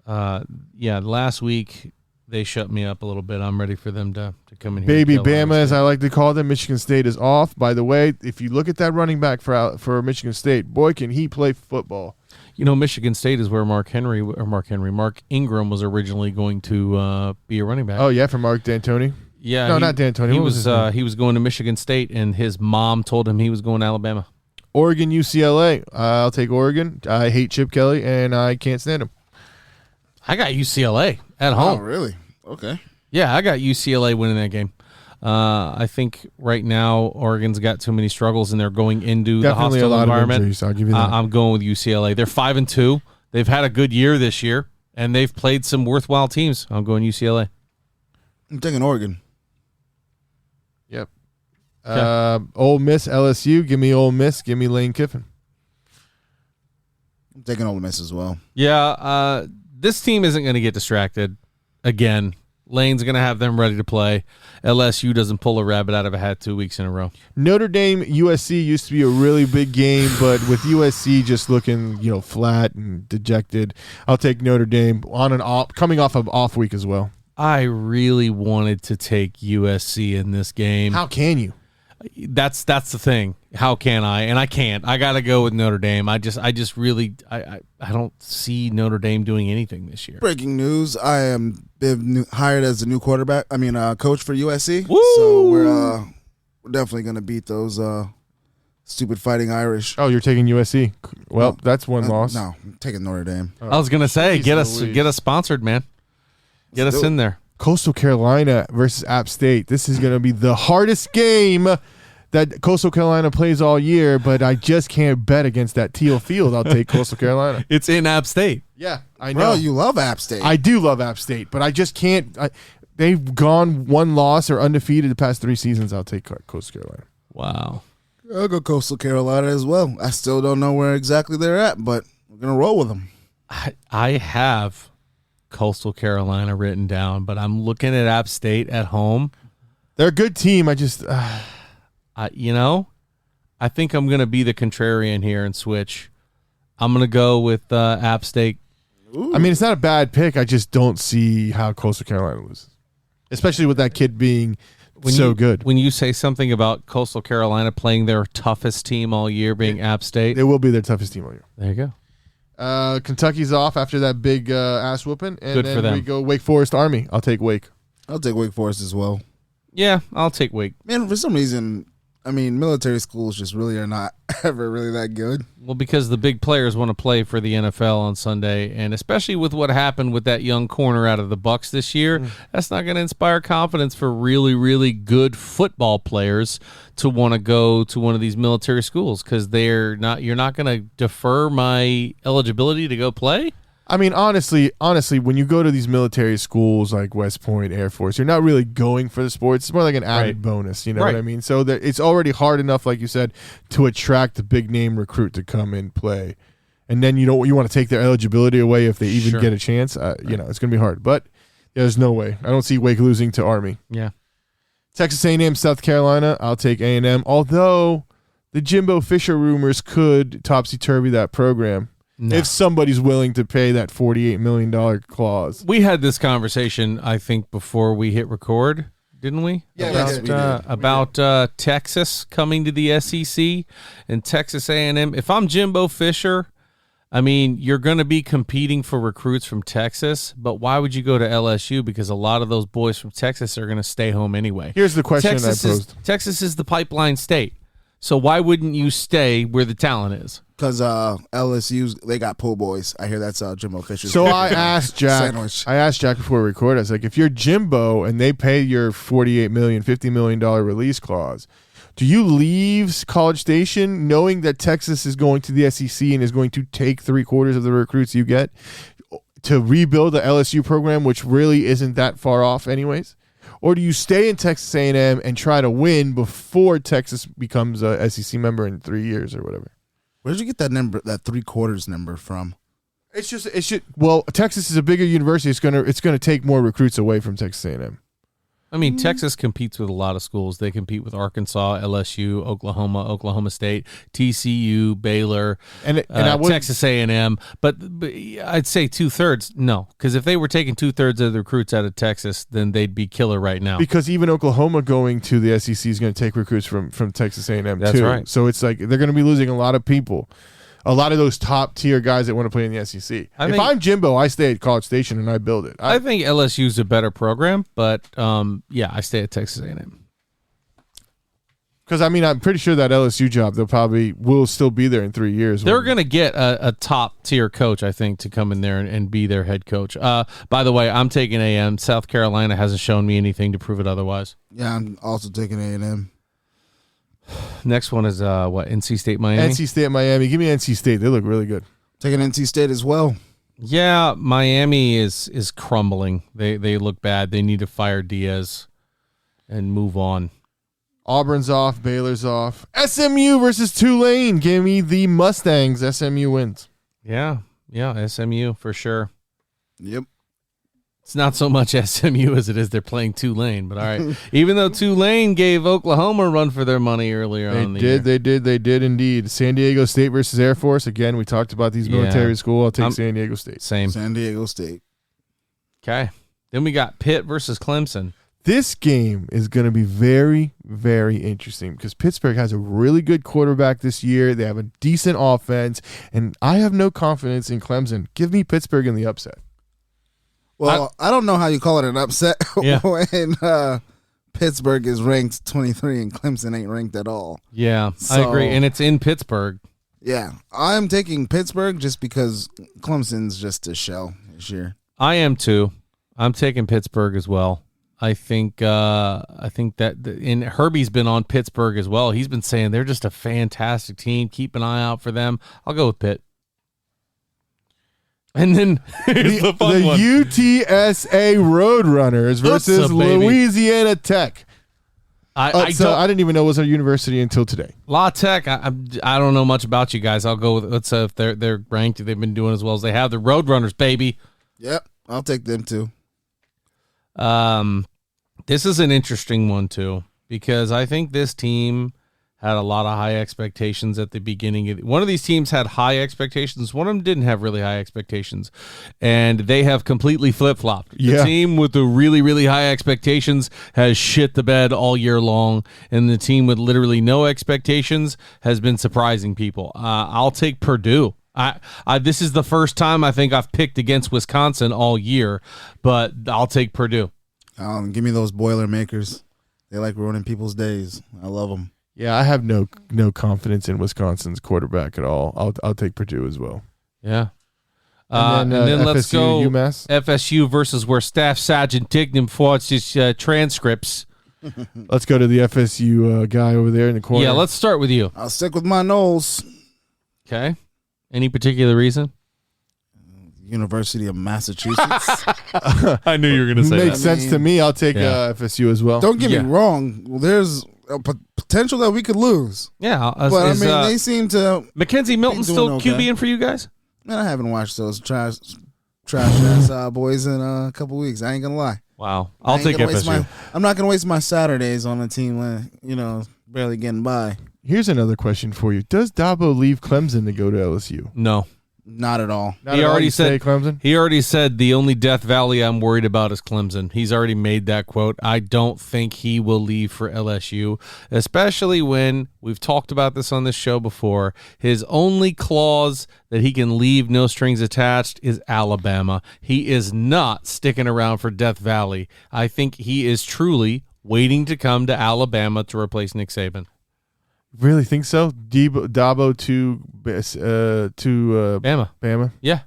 Yeah, last week they shut me up a little bit. I'm ready for them to come in here. Baby and kill Bama, Iowa as State. I like to call them. Michigan State is off. By the way, if you look at that running back for Michigan State, boy, can he play football. You know, Michigan State is where Mark Ingram was originally going to be a running back. Oh, yeah, for Mark D'Antoni. Yeah, No, not D'Antoni. He What was his name? he was going to Michigan State, and his mom told him he was going to Alabama. Oregon, UCLA. I'll take Oregon. I hate Chip Kelly, and I can't stand him. I got UCLA at home. Oh, really? Okay. Yeah, I got UCLA winning that game. I think right now Oregon's got too many struggles, and they're going into Definitely the a hostile lot environment. of injuries. I'll give you that. I'm going with UCLA. They're 5-2. They've had a good year this year, and they've played some worthwhile teams. I'm going UCLA. I'm taking Oregon. Yep. Okay. Ole Miss, LSU. Give me Ole Miss. Give me Lane Kiffin. I'm taking Ole Miss as well. Yeah, this team isn't going to get distracted again. Lane's going to have them ready to play. LSU doesn't pull a rabbit out of a hat 2 weeks in a row. Notre Dame, USC used to be a really big game, but with USC just looking, flat and dejected, I'll take Notre Dame on an off, coming off of off week as well. I really wanted to take USC in this game. How can you? That's the thing. How can I? And I can't. I got to go with Notre Dame. I just really I don't see Notre Dame doing anything this year. Breaking news: I am hired as the new quarterback. I mean, coach for USC. Woo! So we're definitely gonna beat those stupid Fighting Irish. Oh, you're taking USC. Well, No. that's one loss. No, I'm taking Notre Dame. I was gonna say Jeez get us sponsored, man. Get Let's us do in it. there. Coastal Carolina versus App State. This is going to be the hardest game that Coastal Carolina plays all year, but I just can't bet against that teal field. I'll take Coastal Carolina. It's in App State. Yeah, I know. Bro, you love App State. I do love App State, but I just can't. They've gone one loss or undefeated the past 3 seasons. I'll take Coastal Carolina. Wow. I'll go Coastal Carolina as well. I still don't know where exactly they're at, but we're gonna roll with them. I have Coastal Carolina written down, but I'm looking at App State at home. They're a good team. I just I think I'm going to be the contrarian here and switch. I'm going to go with App State. I mean, it's not a bad pick. I just don't see how Coastal Carolina loses, especially with that kid being so good. When you say something about Coastal Carolina playing their toughest team all year being App State, They will be their toughest team all year. there you go. Kentucky's off after that big ass whooping, and Good then for them. we go Wake Forest Army. I'll take Wake. I'll take Wake Forest as well. Yeah, I'll take Wake. Man, for some reason, I mean, military schools just really are not ever really that good. Well, because the big players want to play for the NFL on Sunday, and especially with what happened with that young corner out of the Bucks this year, that's not going to inspire confidence for really, really good football players to want to go to one of these military schools because you're not going to defer my eligibility to go play. I mean, honestly, when you go to these military schools like West Point, Air Force, you're not really going for the sports. It's more like an added Right. bonus. You know Right. what I mean? So it's already hard enough, like you said, to attract a big name recruit to come and play, and then you want to take their eligibility away if they even Sure. get a chance. It's going to be hard. But there's no way. I don't see Wake losing to Army. Yeah. Texas A&M, South Carolina. I'll take A&M. Although the Jimbo Fisher rumors could topsy-turvy that program. No. If somebody's willing to pay that $48 million clause. We had this conversation, I think, before we hit record. didn't we? Yeah, we did. About Texas coming to the SEC and Texas A&M. If I'm Jimbo Fisher, I mean, you're going to be competing for recruits from Texas, but why would you go to LSU? Because a lot of those boys from Texas are going to stay home anyway. Here's the question I posed. Texas is the pipeline state. So why wouldn't you stay where the talent is? Because LSU's, they got po' boys. I hear that's Jimbo Fisher's. So I asked Jack. Sandwich. I asked Jack before we record. I was like, if you're Jimbo and they pay your $48 million, $50 million release clause, do you leave College Station knowing that Texas is going to the SEC and is going to take 3/4 of the recruits you get to rebuild the LSU program, which really isn't that far off anyways? Or do you stay in Texas A&M and try to win before Texas becomes a SEC member in 3 years or whatever? Where did you get that number, that 3/4 number from? Well, Texas is a bigger university. It's gonna take more recruits away from Texas A&M. I mean, Texas competes with a lot of schools. They compete with Arkansas, LSU, Oklahoma State, TCU, Baylor, and Texas A&M. But I'd say 2/3, no, because if they were taking 2/3 of the recruits out of Texas, then they'd be killer right now. Because even Oklahoma going to the SEC is going to take recruits from Texas A&M too. That's right. So it's like they're going to be losing a lot of people. A lot of those top tier guys that want to play in the SEC. If I'm Jimbo, I stay at College Station and I build it. I think LSU's a better program, but yeah, I stay at Texas A&M. Because I mean, I'm pretty sure that LSU job they'll probably will still be there in 3 years. They're going to get a top tier coach, I think, to come in there and be their head coach. By the way, I'm taking A&M. South Carolina hasn't shown me anything to prove it otherwise. Yeah, I'm also taking A&M. Next one is NC State, Miami. NC State, Miami. Give me NC State. They look really good. Taking NC State as well. Yeah, Miami is crumbling. They look bad. They need to fire Diaz and move on. Auburn's off. Baylor's off. SMU versus Tulane. Give me the Mustangs. SMU wins. Yeah, SMU for sure. Yep. It's not so much SMU as it is they're playing Tulane, but all right. Even though Tulane gave Oklahoma a run for their money earlier on the year. They did indeed. San Diego State versus Air Force. Again, we talked about these military schools. I'll take San Diego State. Same. San Diego State. Okay. Then we got Pitt versus Clemson. This game is going to be very, very interesting because Pittsburgh has a really good quarterback this year. They have a decent offense, and I have no confidence in Clemson. Give me Pittsburgh in the upset. Well, I don't know how you call it an upset Yeah. when Pittsburgh is ranked 23 and Clemson ain't ranked at all. Yeah, I agree. And it's in Pittsburgh. Yeah, I'm taking Pittsburgh just because Clemson's just a shell this year. I am too. I'm taking Pittsburgh as well. I think that and Herbie's been on Pittsburgh as well. He's been saying they're just a fantastic team. Keep an eye out for them. I'll go with Pitt. And then here's the fun one. UTSA Roadrunners versus Louisiana Tech. I didn't even know it was a university until today. La Tech, I don't know much about you guys. I'll go with, let's say if they're ranked, they've been doing as well as they have. The Roadrunners, baby. Yep, I'll take them too. This is an interesting one too, because I think this team had a lot of high expectations at the beginning. One of these teams had high expectations. One of them didn't have really high expectations, and they have completely flip-flopped. Yeah. The team with the really, really high expectations has shit the bed all year long, and the team with literally no expectations has been surprising people. I'll take Purdue. This is the first time I think I've picked against Wisconsin all year, but I'll take Purdue. Give me those Boilermakers. They like ruining people's days. I love them. Yeah, I have no confidence in Wisconsin's quarterback at all. I'll take Purdue as well. Yeah. And then let's go UMass. FSU versus where Staff Sergeant Dignam fought his transcripts. Let's go to the FSU guy over there in the corner. Yeah, let's start with you. I'll stick with my Knowles. Okay. Any particular reason? University of Massachusetts. I knew you were going to say Makes sense to me. I'll take FSU as well. Don't get me wrong. There's a potential that we could lose. Yeah. But they seem to. Mackenzie Milton still okay. QBing for you guys? Man, I haven't watched those trash ass boys in a couple weeks. I ain't going to lie. Wow. I'll take FSU. I'm not going to waste my Saturdays on a team barely getting by. Here's another question for you. Does Dabo leave Clemson to go to LSU? No. Not at all. Not He at all, already you say, said Clemson. He already said the only Death Valley I'm worried about is Clemson. He's already made that quote. I don't think he will leave for LSU, especially when we've talked about this on this show before. His only clause that he can leave, no strings attached, is Alabama. He is not sticking around for Death Valley. I think he is truly waiting to come to Alabama to replace Nick Saban. Really think so? Dabo to Bama. Yeah.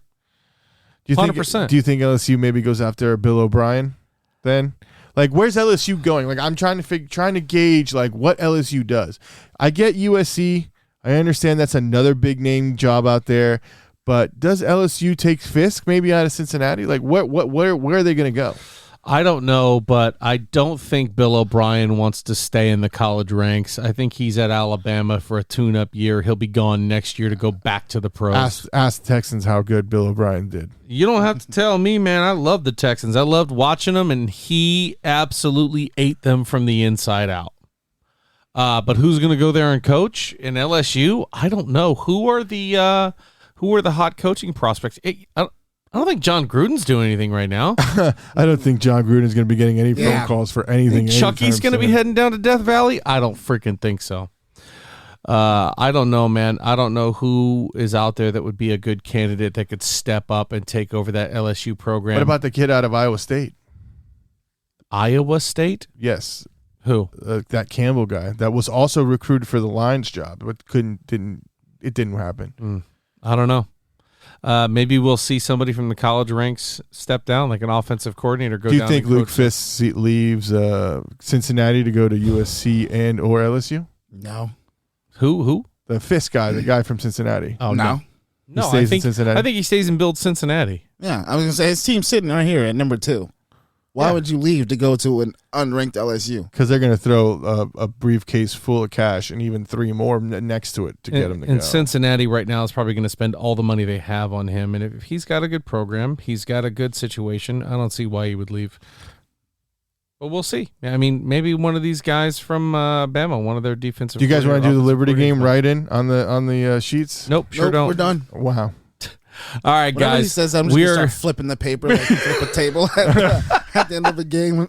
Do you 100%. Do you think LSU maybe goes after Bill O'Brien then? Like, where's LSU going? Like, I'm trying to gauge like what LSU does. I get USC. I understand that's another big name job out there, but does LSU take Fisk maybe out of Cincinnati? Like, where are they going to go? I don't know, but I don't think Bill O'Brien wants to stay in the college ranks. I think he's at Alabama for a tune-up year. He'll be gone next year to go back to the pros. Ask the Texans how good Bill O'Brien did. You don't have to tell me, man. I love the Texans. I loved watching them, and he absolutely ate them from the inside out. But who's going to go there and coach in LSU? I don't know. Who are the hot coaching prospects? I don't think John Gruden's doing anything right now. I don't think John Gruden's going to be getting any phone calls for anything. Chucky's going to be heading down to Death Valley? I don't freaking think so. I don't know, man. I don't know who is out there that would be a good candidate that could step up and take over that LSU program. What about the kid out of Iowa State? Iowa State? Yes. Who? That Campbell guy that was also recruited for the Lions job, but didn't happen. I don't know. Maybe we'll see somebody from the college ranks step down, like an offensive coordinator. Do you think Luke Fisk leaves Cincinnati to go to USC and or LSU? No. Who? The Fisk guy, the guy from Cincinnati. Oh no. No, He stays in Cincinnati. I think he stays and builds Cincinnati. Yeah, I was gonna say his team's sitting right here at number 2. Why would you leave to go to an unranked LSU? Because they're going to throw a briefcase full of cash and even 3 more next to it to get him to go. And Cincinnati right now is probably going to spend all the money they have on him. And if he's got a good program, he's got a good situation, I don't see why he would leave. But we'll see. I mean, maybe one of these guys from Bama, one of their defensive. Do you guys want to do the Liberty game right in on the sheets? Nope, sure don't. We're done. Wow. All right, Whatever guys. he says, I'm just going to start flipping the paper like you flip a table at the end of the game.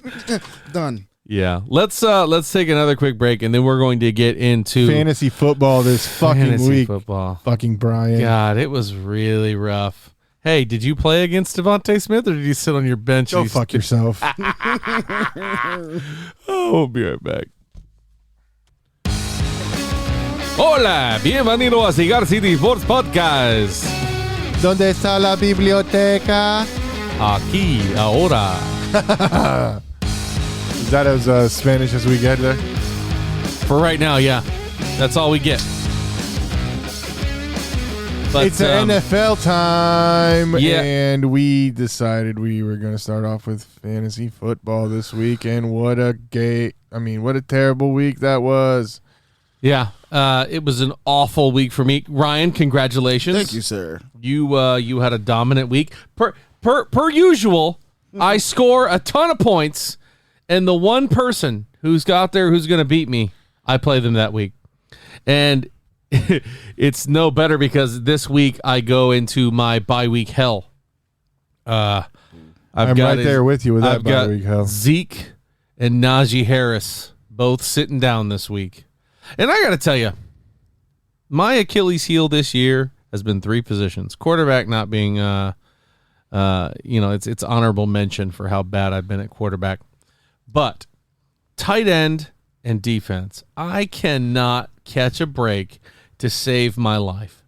Done. Yeah. Let's take another quick break, and then we're going to get into fantasy football this fucking week. Football. Fucking Brian. God, it was really rough. Hey, did you play against Devontae Smith, or did you sit on your bench? Go fuck yourself. We'll be right back. Hola, bienvenido a Cigar City Sports Podcast. ¿Dónde está la biblioteca? Aquí, ahora. Is that as Spanish as we get there? For right now, yeah. That's all we get. But, it's NFL time, yeah. And we decided we were going to start off with fantasy football this week, and what a terrible week that was. Yeah, it was an awful week for me. Ryan, congratulations. Thank you, sir. You had a dominant week. Per usual, I score a ton of points, and the one person who's got there who's going to beat me, I play them that week. And it's no better because this week I go into my bye week hell. I'm right there with you with that bye week hell. Zeke and Najee Harris both sitting down this week. And I got to tell you, my Achilles heel this year has been 3 positions. Quarterback not being, it's honorable mention for how bad I've been at quarterback. But tight end and defense, I cannot catch a break to save my life.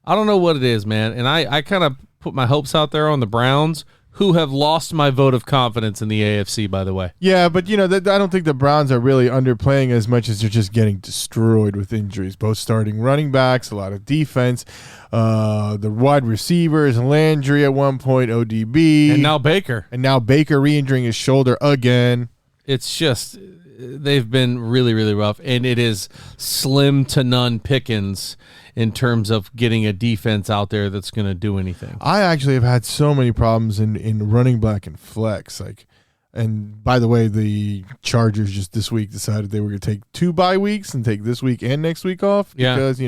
I don't know what it is, man. And I kind of put my hopes out there on the Browns, who have lost my vote of confidence in the AFC, by the way. Yeah, but, I don't think the Browns are really underplaying as much as they're just getting destroyed with injuries. Both starting running backs, a lot of defense, the wide receivers, Landry at one point, ODB. And now Baker. Re-injuring his shoulder again. It's just, they've been really, really rough. And it is slim to none pickings in terms of getting a defense out there that's going to do anything. I actually have had so many problems in running back and flex. Like, And by the way, the Chargers just this week decided they were going to take 2 bye weeks and take this week and next week off because,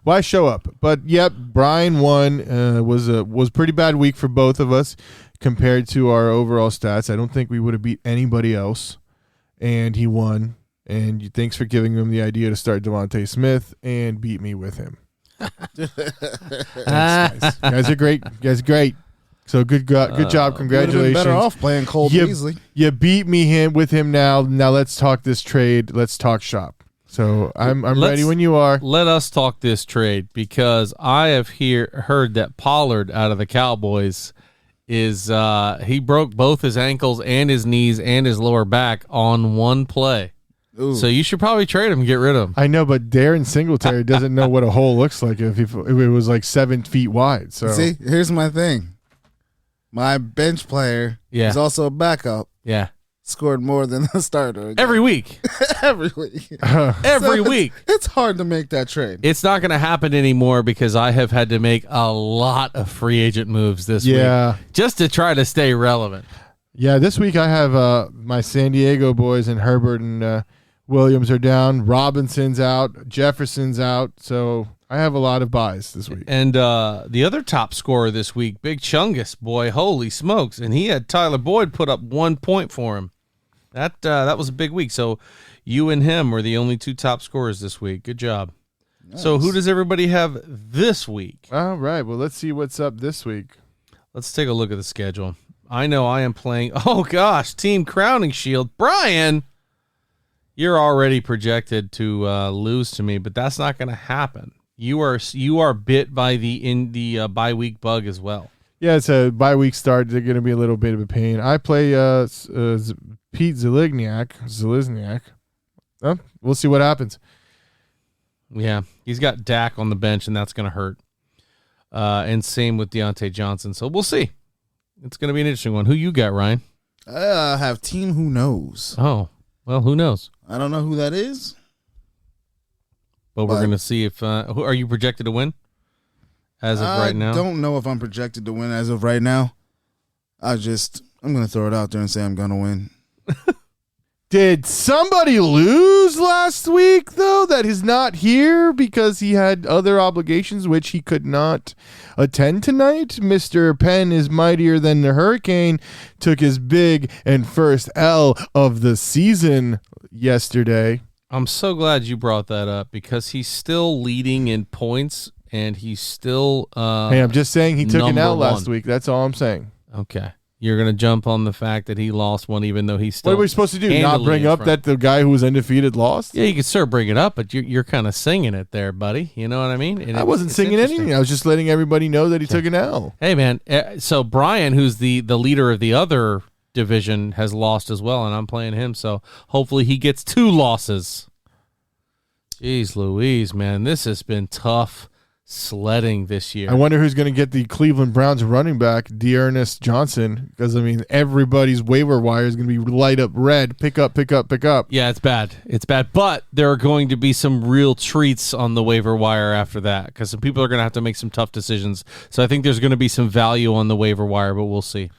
why show up? But, yep, Brian won. Was pretty bad week for both of us compared to our overall stats. I don't think we would have beat anybody else, and he won. And thanks for giving him the idea to start Devontae Smith and beat me with him. Thanks, guys. You guys are great. You guys are great. So good job. Congratulations. Better off playing Cole Beasley. You beat me with him now. Now let's talk this trade. Let's talk shop. So I'm ready when you are. Let us talk this trade because I have heard that Pollard out of the Cowboys is he broke both his ankles and his knees and his lower back on one play. Ooh. So you should probably trade him and get rid of him. I know, but Darren Singletary doesn't know what a hole looks like if it was like 7 feet wide. So see, here's my thing. My bench player is also a backup. Yeah. Scored more than the starter. Again. Every week. Every week. Every week. It's hard to make that trade. It's not going to happen anymore because I have had to make a lot of free agent moves this week just to try to stay relevant. Yeah, this week I have my San Diego boys and Herbert and Williams are down. Robinson's out. Jefferson's out. So I have a lot of buys this week. And the other top scorer this week, Big Chungus, boy, holy smokes. And he had Tyler Boyd put up 1 point for him. That was a big week. So you and him were the only 2 top scorers this week. Good job. Nice. So who does everybody have this week? All right. Well, let's see what's up this week. Let's take a look at the schedule. I know I am playing, Team Crowning Shield. Brian, you're already projected to lose to me, but that's not going to happen. You are bit by the bye week bug as well. Yeah, it's a bye week start. They're going to be a little bit of a pain. I play Pete Zelizniak. Oh, we'll see what happens. Yeah, he's got Dak on the bench, and that's going to hurt. And same with Deontay Johnson. So we'll see. It's going to be an interesting one. Who you got, Ryan? I have Team Who Knows. Oh, well, who knows? I don't know who that is. But we're going to see if who are you projected to win as of right now? I don't know if I'm projected to win as of right now. I'm going to throw it out there and say I'm going to win. Did somebody lose last week, though, that is not here because he had other obligations which he could not attend tonight? Mr. Penn is mightier than the hurricane, took his big and first L of the season yesterday. I'm so glad you brought that up because he's still leading in points and he's still hey, I'm just saying he took an L last week. That's all I'm saying. Okay. You're going to jump on the fact that he lost one even though he's still What are we supposed to do? Not bring up that the guy who was undefeated lost? Yeah, you can sure bring it up, but you're kind of singing it there, buddy. You know what I mean? And I wasn't singing anything. I was just letting everybody know that he took an L. Hey, man. So Brian, who's the leader of the other division, has lost as well, and I'm playing him. So hopefully he gets 2 losses. Jeez Louise, man. This has been tough sledding this year. I wonder who's going to get the Cleveland Browns running back, Dearness Johnson, because, I mean, everybody's waiver wire is going to be light up red. Pick up. Yeah, it's bad. It's bad. But there are going to be some real treats on the waiver wire after that because some people are going to have to make some tough decisions. So I think there's going to be some value on the waiver wire, but we'll see.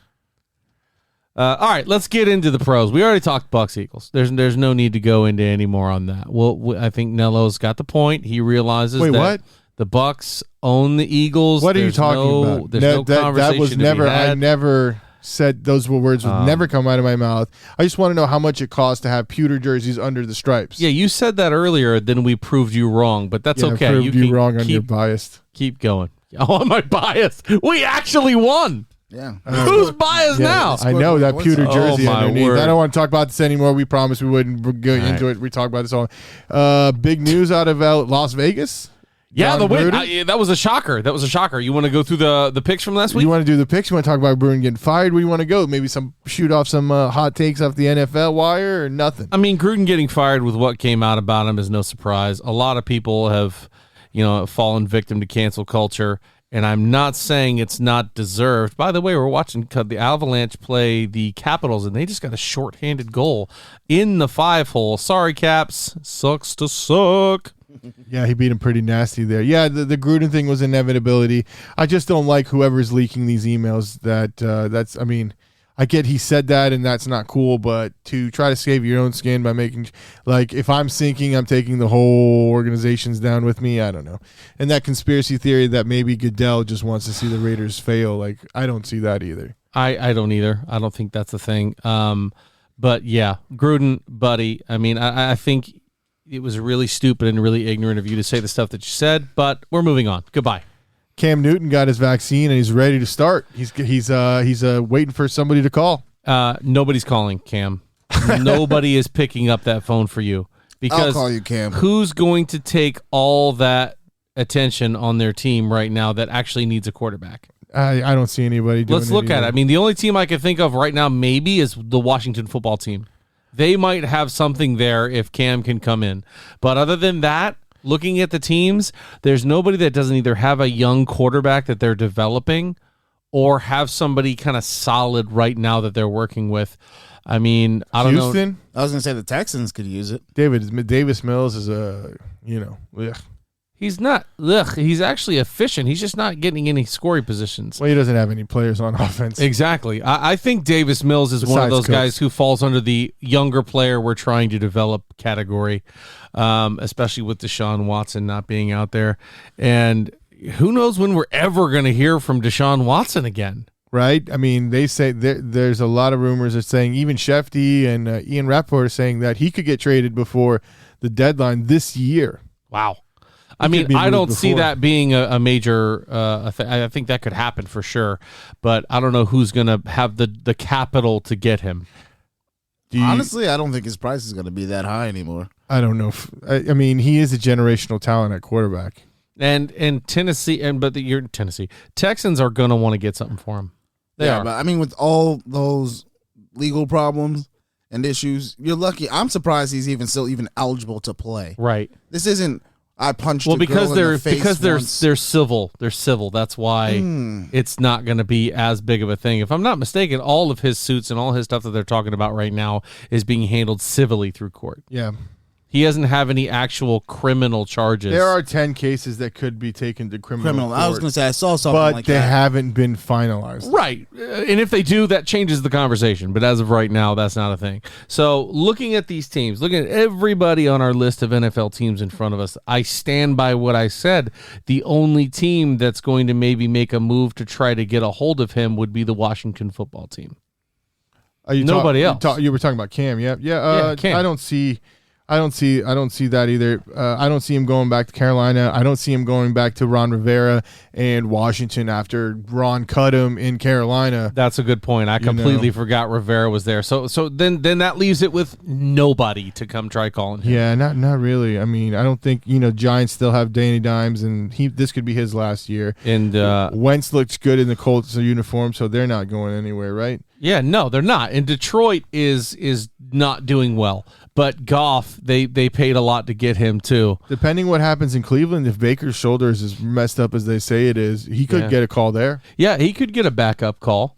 All right, let's get into the pros. We already talked Bucs Eagles. There's no need to go into any more on that. Well, I think Nello's got the point. He realizes what? The Bucs own the Eagles. What are you talking about? There's no conversation that was never. to be had. I never said those words would never come out of my mouth. I just want to know how much it costs to have pewter jerseys under the stripes. Yeah, you said that earlier. Then we proved you wrong, but that's okay. I proved you wrong on your biased. Keep going. Oh, am I biased? We actually won. Yeah. Who's biased now? I know that pewter jersey underneath. Word. I don't want to talk about this anymore. We promised we wouldn't go into it. We talked about this all. Big news out of Las Vegas. Yeah, the win. That was a shocker. You want to go through the picks from last week? You want to do the picks? You want to talk about Gruden getting fired? Where you want to go? Maybe shoot off some hot takes off the NFL wire or nothing? I mean, Gruden getting fired with what came out about him is no surprise. A lot of people have, fallen victim to cancel culture, and I'm not saying it's not deserved. By the way, we're watching the Avalanche play the Capitals, and they just got a shorthanded goal in the 5-hole. Sorry, Caps. Sucks to suck. Yeah, he beat him pretty nasty there. Yeah, the Gruden thing was inevitability. I just don't like whoever's leaking these emails. I get he said that and that's not cool, but to try to save your own skin by making, like, if I'm sinking, I'm taking the whole organizations down with me. I don't know. And that conspiracy theory that maybe Goodell just wants to see the Raiders fail, like, I don't see that either. I don't either. I don't think that's a thing. But yeah, Gruden, buddy, I mean, I think it was really stupid and really ignorant of you to say the stuff that you said, but we're moving on. Goodbye. Cam Newton got his vaccine and he's ready to start. He's waiting for somebody to call. Nobody's calling, Cam. Nobody is picking up that phone for you because I'll call you, Cam. Who's going to take all that attention on their team right now that actually needs a quarterback? I don't see anybody doing Let's look at it. I mean, the only team I can think of right now maybe is the Washington football team. They might have something there if Cam can come in. But other than that, looking at the teams, there's nobody that doesn't either have a young quarterback that they're developing or have somebody kind of solid right now that they're working with. I mean, I don't Houston? know. I was going to say the Texans could use it. Davis Mills is ugh. He's not. Ugh, he's actually efficient. He's just not getting any scoring positions. Well, he doesn't have any players on offense. Exactly. I think Davis Mills is one of those guys who falls under the younger player we're trying to develop category, especially with Deshaun Watson not being out there. And who knows when we're ever going to hear from Deshaun Watson again. Right? I mean, they say there's a lot of rumors that saying even Shefty and Ian Rappaport are saying that he could get traded before the deadline this year. Wow. I mean, I don't see that being a major I think that could happen for sure, but I don't know who's going to have the capital to get him. Honestly, I don't think his price is going to be that high anymore. I don't know. I mean, he is a generational talent at quarterback. And Tennessee, you're in Tennessee. Texans are going to want to get something for him. They are. But I mean, with all those legal problems and issues, you're lucky. I'm surprised he's still eligible to play. Right. This isn't. I punched because a girl in the face they're once. they're civil. They're civil. That's why it's not going to be as big of a thing. If I'm not mistaken, all of his suits and all his stuff that they're talking about right now is being handled civilly through court. Yeah. He doesn't have any actual criminal charges. There are 10 cases that could be taken to criminal court, I was going to say I saw something but they haven't been finalized. Right. And if they do, that changes the conversation. But as of right now, that's not a thing. So looking at these teams, looking at everybody on our list of NFL teams in front of us, I stand by what I said. The only team that's going to maybe make a move to try to get a hold of him would be the Washington football team. Nobody else. You were talking about Cam, yeah. Cam. I don't see that either. I don't see him going back to Carolina. I don't see him going back to Ron Rivera and Washington after Ron cut him in Carolina. That's a good point. I completely forgot Rivera was there. So then that leaves it with nobody to come try calling him. Yeah, not really. I mean, I don't think Giants still have Danny Dimes, and this could be his last year. And Wentz looks good in the Colts uniform, so they're not going anywhere, right? Yeah, no, they're not. And Detroit is not doing well. But Goff, they paid a lot to get him too. Depending what happens in Cleveland, if Baker's shoulder is as messed up as they say it is, he could get a call there. Yeah, he could get a backup call.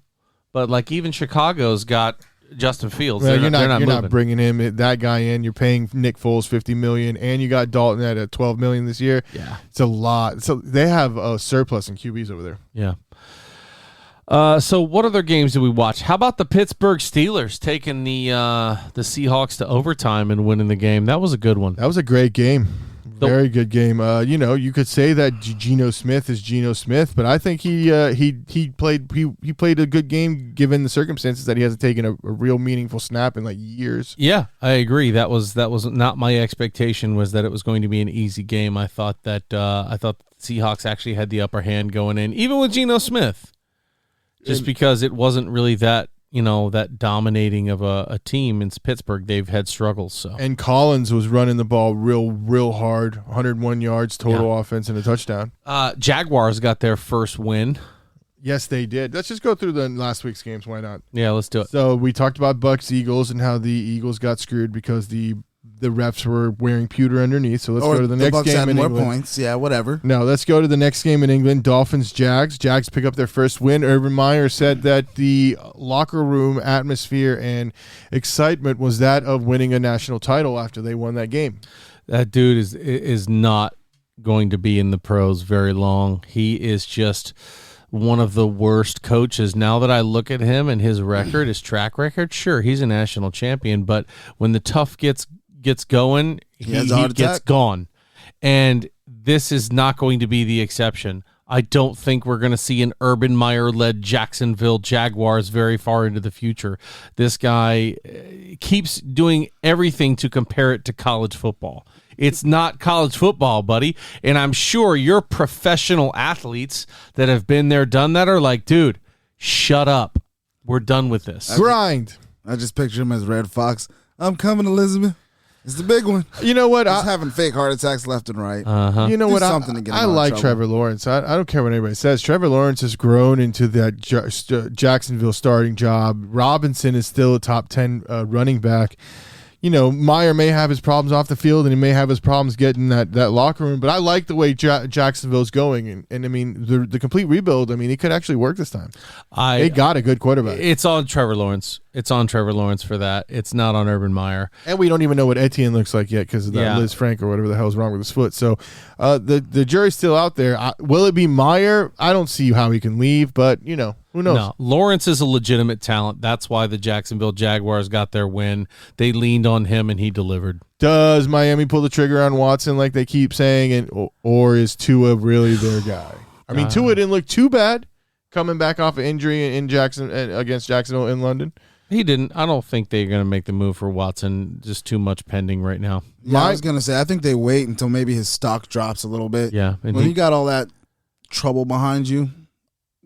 But like even Chicago's got Justin Fields. Well, you're not bringing that guy in. You're paying Nick Foles $50 million, and you got Dalton at $12 million this year. Yeah, it's a lot. So they have a surplus in QBs over there. Yeah. So what other games did we watch? How about the Pittsburgh Steelers taking the Seahawks to overtime and winning the game? That was a good one. That was a great game. Very good game. You could say that Geno Smith is Geno Smith, but I think he played a good game given the circumstances that he hasn't taken a real meaningful snap in like years. Yeah, I agree. That was not my expectation, was that it was going to be an easy game. I thought the Seahawks actually had the upper hand going in, even with Geno Smith. Just because it wasn't really that dominating of a team in Pittsburgh, they've had struggles. So and Collins was running the ball real hard, 101 yards total offense and a touchdown. Jaguars got their first win. Yes, they did. Let's just go through the last week's games. Why not? Yeah, let's do it. So we talked about Bucs Eagles and how the Eagles got screwed because the refs were wearing pewter underneath. So let's go to the next Bucs game had in more England. points. Yeah, whatever. No, let's go to the next game in England. Dolphins, Jags. Jags pick up their first win. Urban Meyer said that the locker room atmosphere and excitement was that of winning a national title after they won that game. That dude is not going to be in the pros very long. He is just one of the worst coaches. Now that I look at him and his record, his track record, sure, he's a national champion, but when the tough gets going, he gets gone. And this is not going to be the exception. I don't think we're going to see an Urban Meyer-led Jacksonville Jaguars very far into the future. This guy keeps doing everything to compare it to college football. It's not college football, buddy. And I'm sure your professional athletes that have been there, done that, are like, dude, shut up. We're done with this. Grind. I just picture him as Red Fox. I'm coming, Elizabeth. It's the big one. You know what? Just having fake heart attacks left and right. You know Do what? something to get him I out of like trouble. Trevor Lawrence. I don't care what anybody says. Trevor Lawrence has grown into that Jacksonville starting job. Robinson is still a top 10 running back. You know, Meyer may have his problems off the field and he may have his problems getting that locker room, but I like the way Jacksonville's going. And I mean, the complete rebuild, I mean, it could actually work this time. They got a good quarterback. It's on Trevor Lawrence. It's on Trevor Lawrence for that. It's not on Urban Meyer. And we don't even know what Etienne looks like yet because of that Liz Frank or whatever the hell's wrong with his foot. So the jury's still out there. Will it be Meyer? I don't see how he can leave, but, you know, who knows? No, Lawrence is a legitimate talent. That's why the Jacksonville Jaguars got their win. They leaned on him, and he delivered. Does Miami pull the trigger on Watson like they keep saying, or is Tua really their guy? I mean, Tua didn't look too bad coming back off of injury in against Jacksonville in London. He didn't. I don't think they're going to make the move for Watson. Just too much pending right now. Yeah, I was going to say, I think they wait until maybe his stock drops a little bit. Yeah. When you got all that trouble behind you,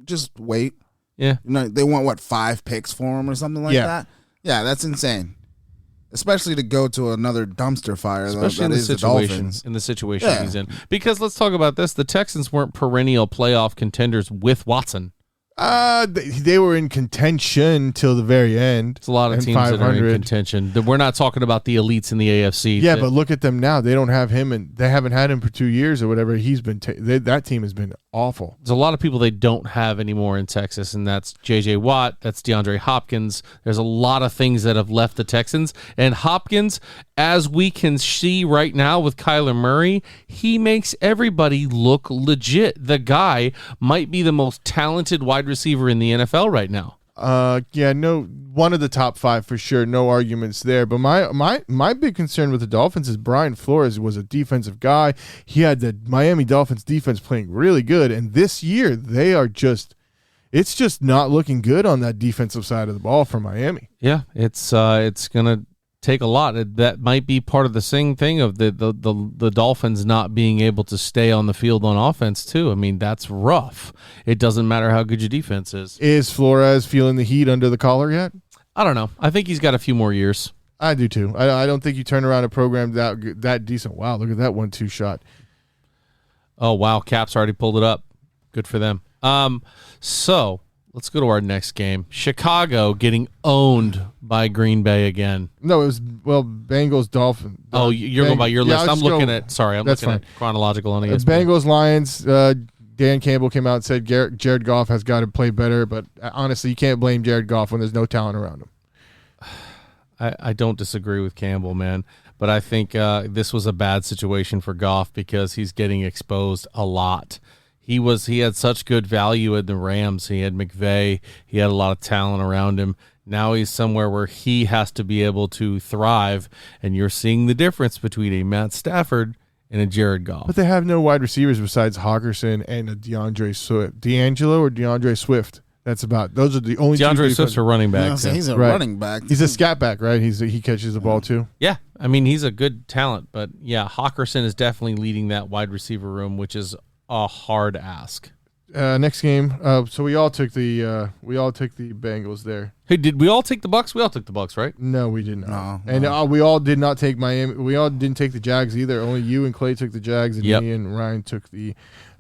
just wait. Yeah. You know, they want, 5 picks for him or something like that? Yeah, that's insane. Especially to go to another dumpster fire. Especially in the situation he's in. Because let's talk about this. The Texans weren't perennial playoff contenders with Watson. They were in contention till the very end. It's a lot of teams that are in contention. We're not talking about the elites in the AFC. Yeah, but look at them now. They don't have him, and they haven't had him for 2 years or whatever. He's been that team has been awful. There's a lot of people they don't have anymore in Texas, and that's J.J. Watt, that's DeAndre Hopkins. There's a lot of things that have left the Texans, and Hopkins, as we can see right now with Kyler Murray, he makes everybody look legit. The guy might be the most talented wide receiver in the NFL right now. One of the top 5 for sure. No arguments there. But my big concern with the Dolphins is Brian Flores was a defensive guy. He had the Miami Dolphins defense playing really good, and this year it's just not looking good on that defensive side of the ball for Miami. Yeah, it's gonna take a lot. That might be part of the same thing of the Dolphins not being able to stay on the field on offense too. I mean, that's rough. It doesn't matter how good your defense is. Is Flores feeling the heat under the collar yet? I don't know. I think he's got a few more years. I do too. I don't think you turn around a program that decent. Wow, look at that 1-2 shot. Oh wow, Cap's already pulled it up. Good for them. So let's go to our next game. Chicago getting owned by Green Bay again. No, it was Bengals Dolphins. Oh, you're going by your list. I'm looking at chronological on ESPN. Bengals Lions. Dan Campbell came out and said Jared Goff has got to play better, but honestly, you can't blame Jared Goff when there's no talent around him. I don't disagree with Campbell, man, but I think this was a bad situation for Goff because he's getting exposed a lot. He had such good value in the Rams. He had McVay. He had a lot of talent around him. Now he's somewhere where he has to be able to thrive, and you're seeing the difference between a Matt Stafford and a Jared Goff. But they have no wide receivers besides Hawkinson and a DeAndre Swift. D'Angelo or DeAndre Swift? Those are the only DeAndre Swift's a running back. He's a running back. He's a scat back, right? He catches the ball too. Yeah, I mean he's a good talent, but yeah, Hawkinson is definitely leading that wide receiver room, which is a hard ask. Next game. So we all took the Bengals there. Hey, did we all take the Bucks? We all took the Bucks, right? No, we did not. No. And we all did not take Miami. We all didn't take the Jags either. Only you and Clay took the Jags, and me and Ryan took the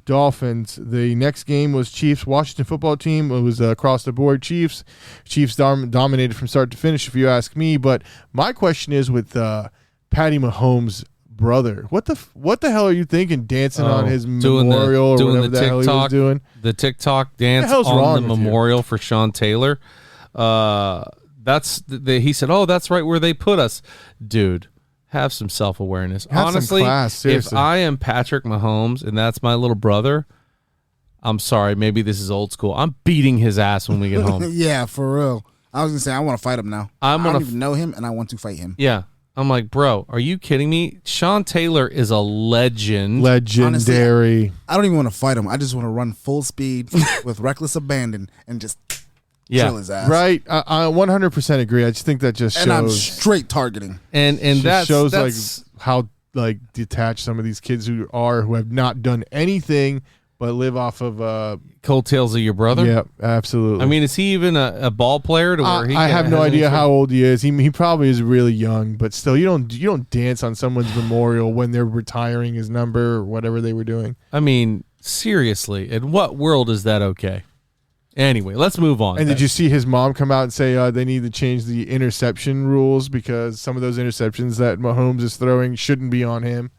Dolphins. The next game was Chiefs Washington football team. It was across the board Chiefs. Chiefs dominated from start to finish, if you ask me. But my question is with Patty Mahomes' brother. What the hell are you thinking dancing on his memorial or whatever the hell he was doing? The TikTok dance on the memorial for Sean Taylor. He said, "Oh, that's right where they put us." Dude, have some self-awareness. Honestly, some class, if I am Patrick Mahomes and that's my little brother, I'm sorry, maybe this is old school. I'm beating his ass when we get home. Yeah, for real. I was gonna say I want to fight him now. I don't even know him, and I want to fight him. Yeah. I'm like, bro, are you kidding me? Sean Taylor is a legend. Legendary. Honestly, I don't even want to fight him. I just want to run full speed with reckless abandon and just kill his ass. Right. I 100% agree. I just think that just shows. And I'm straight targeting. And that shows like how like detached some of these kids who have not done anything but live off of coattails of your brother. Yeah, absolutely. I mean, is he even a ball player to where I have no idea how old he is. He probably is really young, but still, you don't dance on someone's memorial when they're retiring his number or whatever they were doing. I mean, seriously, in what world is that okay? Anyway, let's move on. And did you see his mom come out and say they need to change the interception rules because some of those interceptions that Mahomes is throwing shouldn't be on him?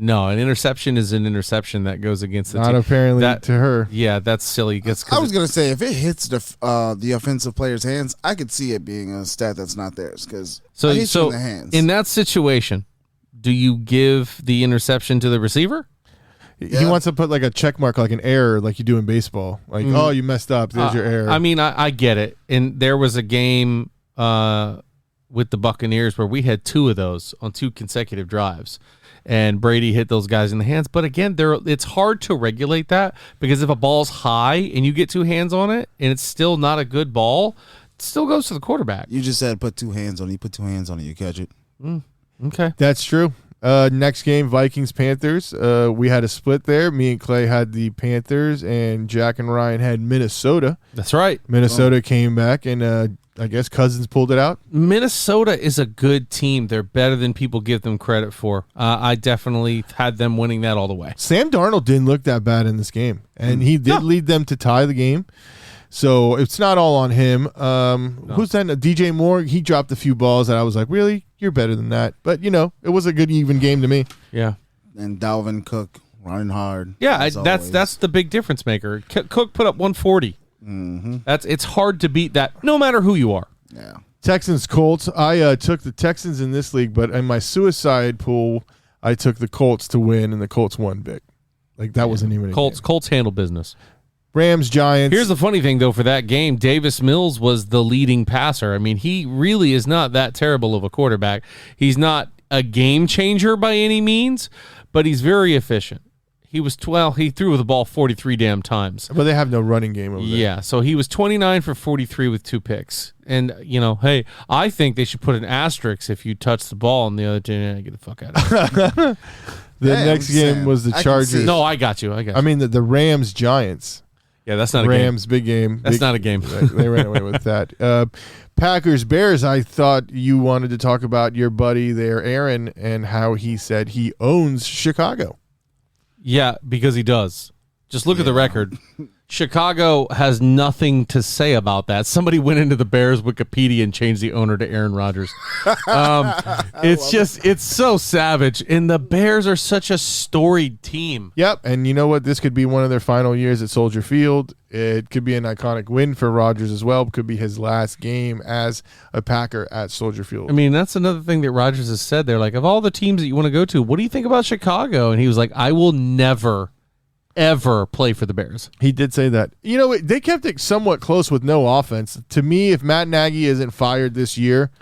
No, an interception is an interception that goes against the Not team. apparently to her. Yeah, that's silly. I was going to say, if it hits the offensive player's hands, I could see it being a stat that's not theirs. Because so in the hands. In that situation, do you give the interception to the receiver? He wants to put like a check mark, like an error, like you do in baseball. Like, oh, you messed up. There's your error. I mean, I get it. And there was a game with the Buccaneers where we had 2 of those on 2 consecutive drives. And Brady hit those guys in the hands. But again, it's hard to regulate that because if a ball's high and you get 2 hands on it and it's still not a good ball, it still goes to the quarterback. You just said put 2 hands on it. You put 2 hands on it, you catch it. Okay. That's true. Next game, Vikings Panthers. We had a split there. Me and Clay had the Panthers, and Jack and Ryan had Minnesota. That's right. Minnesota came back, and I guess Cousins pulled it out. Minnesota is a good team. They're better than people give them credit for. I definitely had them winning that all the way. Sam Darnold didn't look that bad in this game, and he did lead them to tie the game. So it's not all on him. Who's that? DJ Moore, he dropped a few balls that I was like, really? You're better than that. But, it was a good, even game to me. Yeah. And Dalvin Cook running hard. Yeah, that's the big difference maker. Cook put up 140. Mm-hmm. It's hard to beat that, no matter who you are. Yeah. Texans Colts. I took the Texans in this league, but in my suicide pool, I took the Colts to win, and the Colts won big. Like that wasn't even a game. Colts handle business. Rams Giants. Here's the funny thing though for that game, Davis Mills was the leading passer. I mean, he really is not that terrible of a quarterback. He's not a game changer by any means, but he's very efficient. He threw the ball 43 damn times. But they have no running game over there. Yeah, so he was 29 for 43 with 2 picks. And, hey, I think they should put an asterisk if you touch the ball and the other team, get the fuck out of here. Next game was the Chargers. No, I got you. I mean, the Rams Giants. Yeah, that's not a game. Rams, big game. That's not a game. They ran away with that. Packers, Bears, I thought you wanted to talk about your buddy there, Aaron, and how he said he owns Chicago. Yeah, because he does. Just look at the record. Chicago has nothing to say about that. Somebody went into the Bears Wikipedia and changed the owner to Aaron Rodgers. It's so savage. And the Bears are such a storied team. Yep. And you know what? This could be one of their final years at Soldier Field. It could be an iconic win for Rodgers as well. It could be his last game as a Packer at Soldier Field. I mean, that's another thing that Rodgers has said. They're like, of all the teams that you want to go to, what do you think about Chicago? And he was like, I will never ever play for the Bears. He did say that. They kept it somewhat close with no offense. To me, if Matt Nagy isn't fired this year,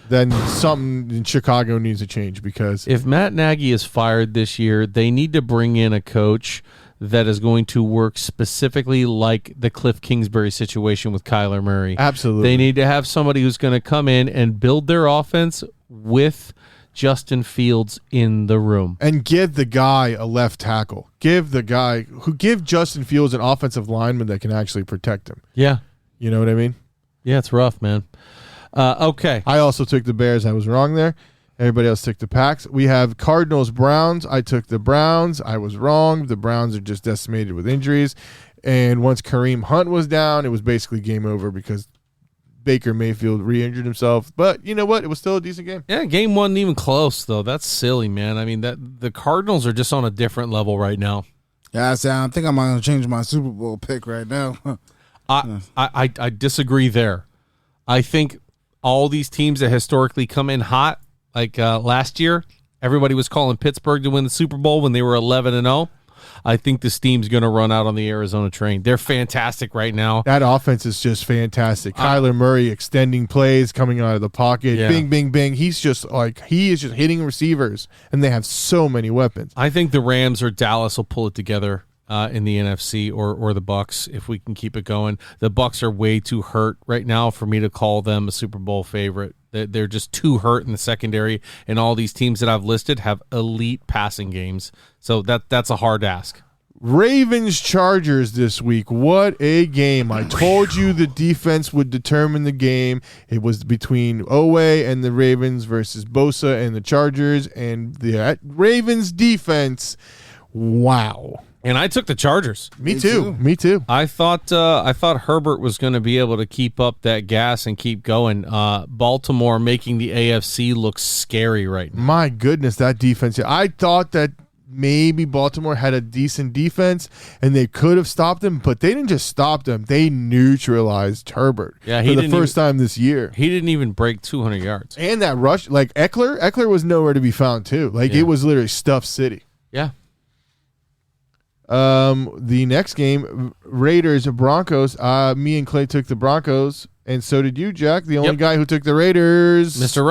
then something in Chicago needs to change because if Matt Nagy is fired this year, they need to bring in a coach that is going to work specifically like the Cliff Kingsbury situation with Kyler Murray. Absolutely. They need to have somebody who's going to come in and build their offense with Justin Fields in the room. And give the guy a left tackle. Give Justin Fields an offensive lineman that can actually protect him. Yeah. You know what I mean? Yeah, it's rough, man. Okay. I also took the Bears. I was wrong there. Everybody else took the Packs. We have Cardinals, Browns. I took the Browns. I was wrong. The Browns are just decimated with injuries. And once Kareem Hunt was down, it was basically game over because Baker Mayfield re-injured himself. But you know what? It was still a decent game. Yeah, game wasn't even close, though. That's silly, man. I mean, the Cardinals are just on a different level right now. Yeah, I think I'm going to change my Super Bowl pick right now. I disagree there. I think all these teams that historically come in hot, like last year, everybody was calling Pittsburgh to win the Super Bowl when they were 11-0. I think the steam's going to run out on the Arizona train. They're fantastic right now. That offense is just fantastic. Kyler Murray extending plays, coming out of the pocket, bing, bing, bing. He is just hitting receivers, and they have so many weapons. I think the Rams or Dallas will pull it together in the NFC, or the Bucks, if we can keep it going. The Bucks are way too hurt right now for me to call them a Super Bowl favorite. They're just too hurt in the secondary, and all these teams that I've listed have elite passing games. So that's a hard ask. Ravens Chargers this week. What a game. I told you the defense would determine the game. It was between Owe and the Ravens versus Bosa and the Chargers, and the Ravens defense, wow. And I took the Chargers. Me too. I thought Herbert was going to be able to keep up that gas and keep going. Baltimore making the AFC look scary right now. My goodness, that defense. I thought that maybe Baltimore had a decent defense and they could have stopped them, but they didn't just stop them. They neutralized Herbert for the first time this year. He didn't even break 200 yards. And that rush, like Eckler was nowhere to be found too. It was literally stuffed city. Yeah. The next game, Raiders Broncos. Me and Clay took the Broncos, and so did you, Jack. The only guy who took the Raiders, Mr.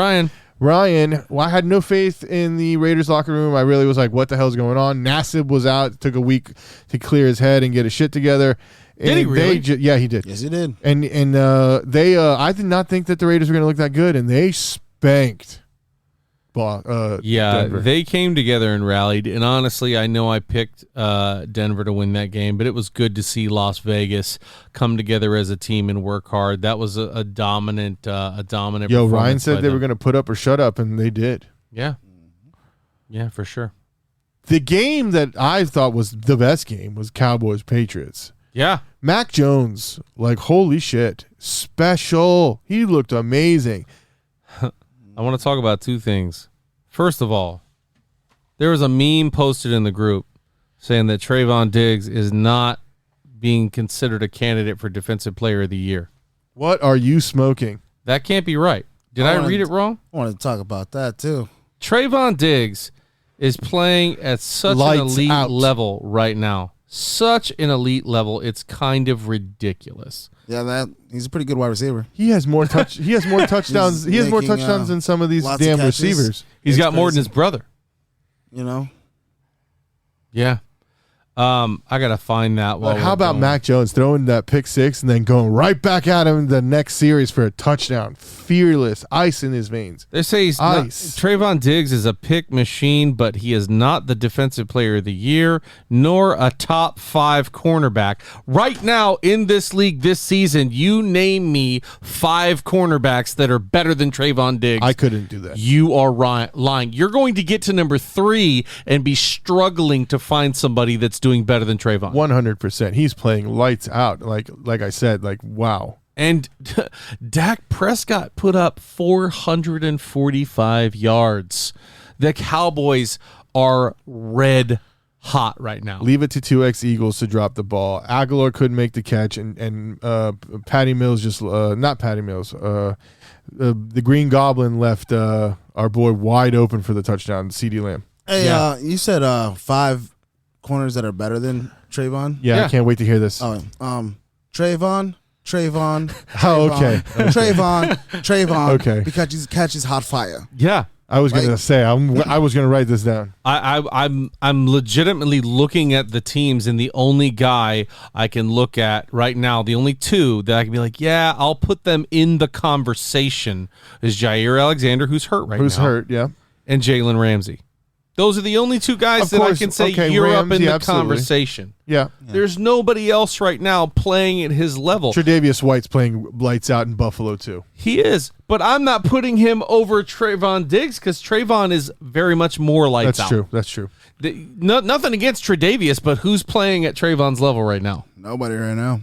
Ryan. Well, I had no faith in the Raiders locker room. I really was like, what the hell's going on? Nassib was out. It took a week to clear his head and get his shit together. Did he really? Yeah, he did. Yes, he did. And they I did not think that the Raiders were going to look that good, and they spanked. Denver. They came together and rallied, and honestly, I know I picked Denver to win that game, but it was good to see Las Vegas come together as a team and work hard. That was a dominant performance. Ryan said they were going to put up or shut up, and they did. Yeah, for sure. The game that I thought was the best game was Cowboys-Patriots. Yeah. Mac Jones, holy shit, special. He looked amazing. I want to talk about two things. First of all, there was a meme posted in the group saying that Trayvon Diggs is not being considered a candidate for Defensive Player of the Year. What are you smoking? That can't be right. Did I read it wrong? I wanted to talk about that, too. Trayvon Diggs is playing at such an elite level right now. Such an elite level, it's kind of ridiculous. Yeah, he's a pretty good wide receiver. He has more touchdowns. He has more touchdowns than some of these damn receivers. He's got more than his brother. Yeah. I gotta find that one. How about Mac Jones throwing that pick six and then going right back at him in the next series for a touchdown? Fearless, ice in his veins. They say Trayvon Diggs is a pick machine, but he is not the Defensive Player of the Year, nor a top 5 cornerback. Right now in this league this season, you name me 5 cornerbacks that are better than Trayvon Diggs. I couldn't do that. You are lying. You're going to get to number 3 and be struggling to find somebody that's doing better than Trayvon. 100%. He's playing lights out. Like I said, wow. And Dak Prescott put up 445 yards. The Cowboys are red hot right now. Leave it to 2X Eagles to drop the ball. Aguilar couldn't make the catch, and Patty Mills not Patty Mills. The Green Goblin left our boy wide open for the touchdown, CeeDee Lamb. Hey, you said 5 corners that are better than Trayvon? Yeah, I can't wait to hear this. Trayvon. Oh, okay. Trayvon. Okay. Because he catches hot fire. Yeah. I was going to say, I was going to write this down. I'm legitimately looking at the teams, and the only guy I can look at right now, the only 2 that I can be like, yeah, I'll put them in the conversation is Jair Alexander, who's hurt right now. Who's hurt, yeah. And Jalen Ramsey. Those are the only 2 guys that I can say you're up in the conversation. Yeah. There's nobody else right now playing at his level. Tre'Davious White's playing lights out in Buffalo, too. He is, but I'm not putting him over Trayvon Diggs because Trayvon is very much more lights out. That's true. Nothing against Tre'Davious, but who's playing at Trayvon's level right now? Nobody right now.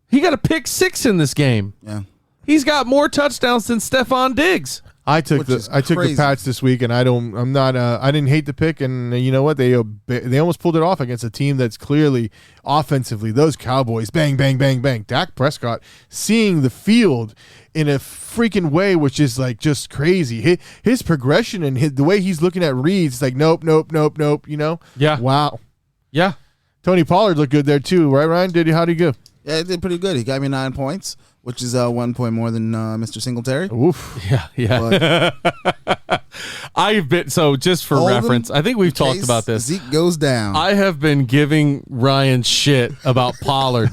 He got a pick 6 in this game. Yeah. He's got more touchdowns than Stephon Diggs. I took the Pats this week, and I didn't hate the pick, and you know what? They almost pulled it off against a team that's clearly offensively, those Cowboys, bang, bang, bang, bang. Dak Prescott seeing the field in a freaking way, which is just crazy. His progression and the way he's looking at reads, nope, you know? Yeah. Wow. Yeah. Tony Pollard looked good there too, right, Ryan? How did he go? Yeah, he did pretty good. He got me 9 points, which is 1 point more than Mr. Singletary. Oof. Yeah. I've been, so just for reference, I think we've talked about this. Zeke goes down. I have been giving Ryan shit about Pollard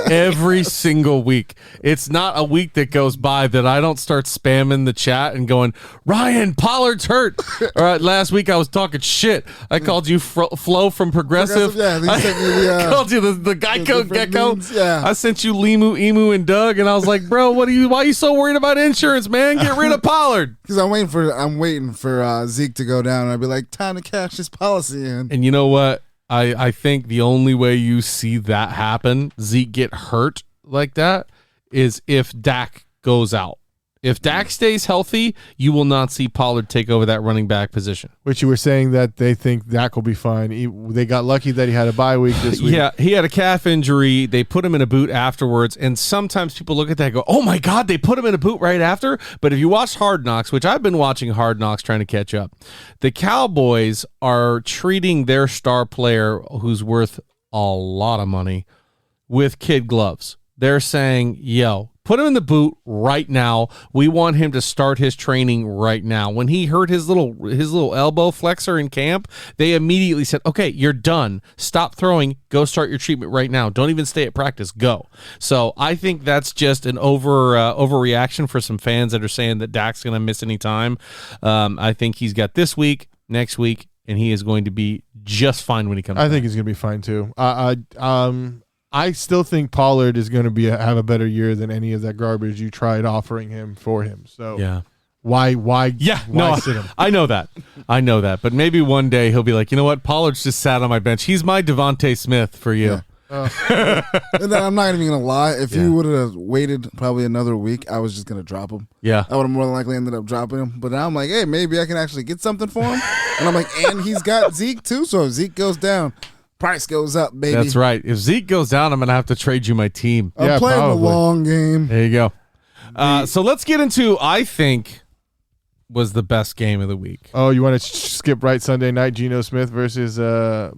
every single week. It's not a week that goes by that I don't start spamming the chat and going, Ryan, Pollard's hurt. All right, last week I was talking shit. I called you Flo from Progressive. Yeah, they sent me the, I called you the Geico Gecko. Means, yeah. I sent you Limu, Emu, and Doug, and I was like, bro, why are you so worried about insurance, man? Get rid of Pollard. Because I'm waiting for Zeke to go down, and I'd be like, time to cash this policy in. And you know what? I think the only way you see that happen, Zeke get hurt like that, is if Dak goes out. If Dak stays healthy, you will not see Pollard take over that running back position. Which you were saying that they think Dak will be fine. They got lucky that he had a bye week this week. Yeah, he had a calf injury. They put him in a boot afterwards, and sometimes people look at that and go, oh my God, they put him in a boot right after? But if you watch Hard Knocks, which I've been watching Hard Knocks trying to catch up, the Cowboys are treating their star player, who's worth a lot of money, with kid gloves. They're saying, yo, put him in the boot right now. We want him to start his training right now. When he hurt his little elbow flexor in camp, they immediately said, okay, you're done. Stop throwing. Go start your treatment right now. Don't even stay at practice. Go. So I think that's just an overreaction for some fans that are saying that Dak's going to miss any time. I think he's got this week, next week, and he is going to be just fine when he comes back. I think he's going to be fine too. I still think Pollard is going to have a better year than any of that garbage you tried offering him for him. So yeah, why sit him? I know that, but maybe one day he'll be like, you know what, Pollard's just sat on my bench. He's my Devontae Smith for you. Yeah. And then I'm not even gonna lie. If you would have waited probably another week, I was just gonna drop him. Yeah, I would have more than likely ended up dropping him. But now I'm like, hey, maybe I can actually get something for him. And I'm like, and he's got Zeke too. So if Zeke goes down, price goes up, baby. That's right. If Zeke goes down, I'm going to have to trade you my team. I'm playing the long game. There you go. So let's get into, I think, was the best game of the week. Oh, you want to skip right Sunday night, Geno Smith versus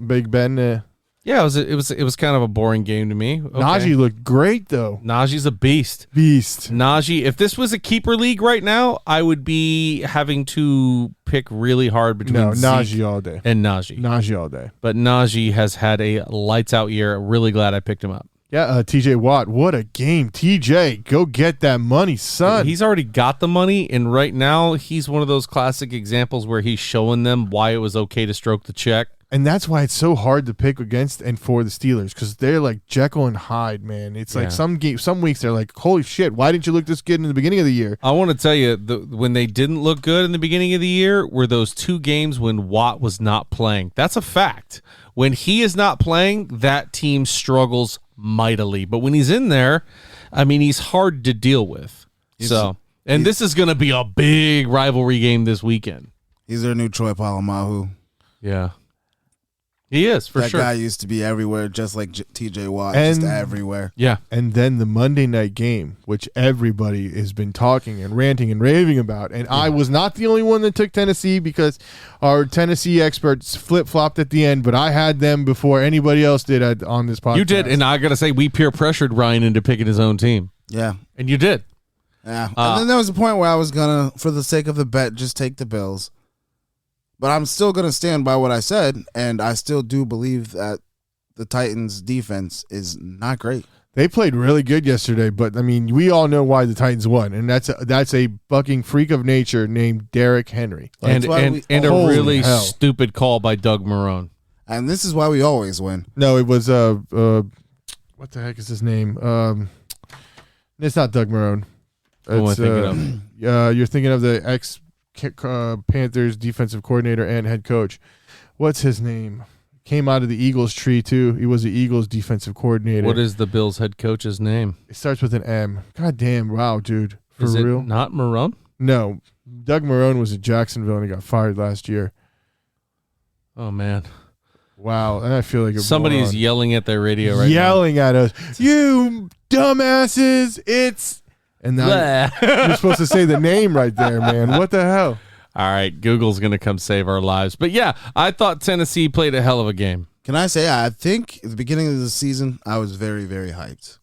Big Ben? Yeah, it was kind of a boring game to me. Okay. Najee looked great, though. Najee's a beast. Najee, if this was a keeper league right now, I would be having to pick really hard between Najee all day. And Najee. Najee all day. But Najee has had a lights-out year. Really glad I picked him up. Yeah, TJ Watt, what a game. TJ, go get that money, son. He's already got the money, and right now he's one of those classic examples where he's showing them why it was okay to stroke the check. And that's why it's so hard to pick against and for the Steelers, because they're like Jekyll and Hyde, man. It's like some weeks they're like, holy shit, why didn't you look this good in the beginning of the year? I want to tell you, when they didn't look good in the beginning of the year were those 2 games when Watt was not playing. That's a fact. When he is not playing, that team struggles mightily. But when he's in there, I mean, he's hard to deal with. This is going to be a big rivalry game this weekend. He's their new Troy Polamalu. Yeah. He is, for sure. That guy used to be everywhere, just like TJ Watt, and, just everywhere. Yeah. And then the Monday night game, which everybody has been talking and ranting and raving about. And I was not the only one that took Tennessee, because our Tennessee experts flip-flopped at the end, but I had them before anybody else did on this podcast. You did, and I got to say, we peer pressured Ryan into picking his own team. Yeah. And you did. Yeah. And then there was a point where I was going to, for the sake of the bet, just take the Bills. But I'm still going to stand by what I said, and I still do believe that the Titans' defense is not great. They played really good yesterday, but, I mean, we all know why the Titans won, and that's a fucking freak of nature named Derrick Henry. And a really stupid call by Doug Marrone. And this is why we always win. No, it was, what the heck is his name? It's not Doug Marrone. Who am I thinking of? You're thinking of the Panthers defensive coordinator and head coach. What's his name? Came out of the Eagles tree too. He was the Eagles defensive coordinator. What is the Bills head coach's name? It starts with an M. God damn, wow, dude. For is real? It not Marrone? No. Doug Marrone was at Jacksonville and he got fired last year. Oh man. Wow. And I feel like somebody's yelling at their radio right now. Yelling at us. You dumbasses. It's And now you're supposed to say the name right there, man. What the hell? All right, Google's going to come save our lives. But yeah, I thought Tennessee played a hell of a game. Can I say, I think at the beginning of the season, I was very, very hyped.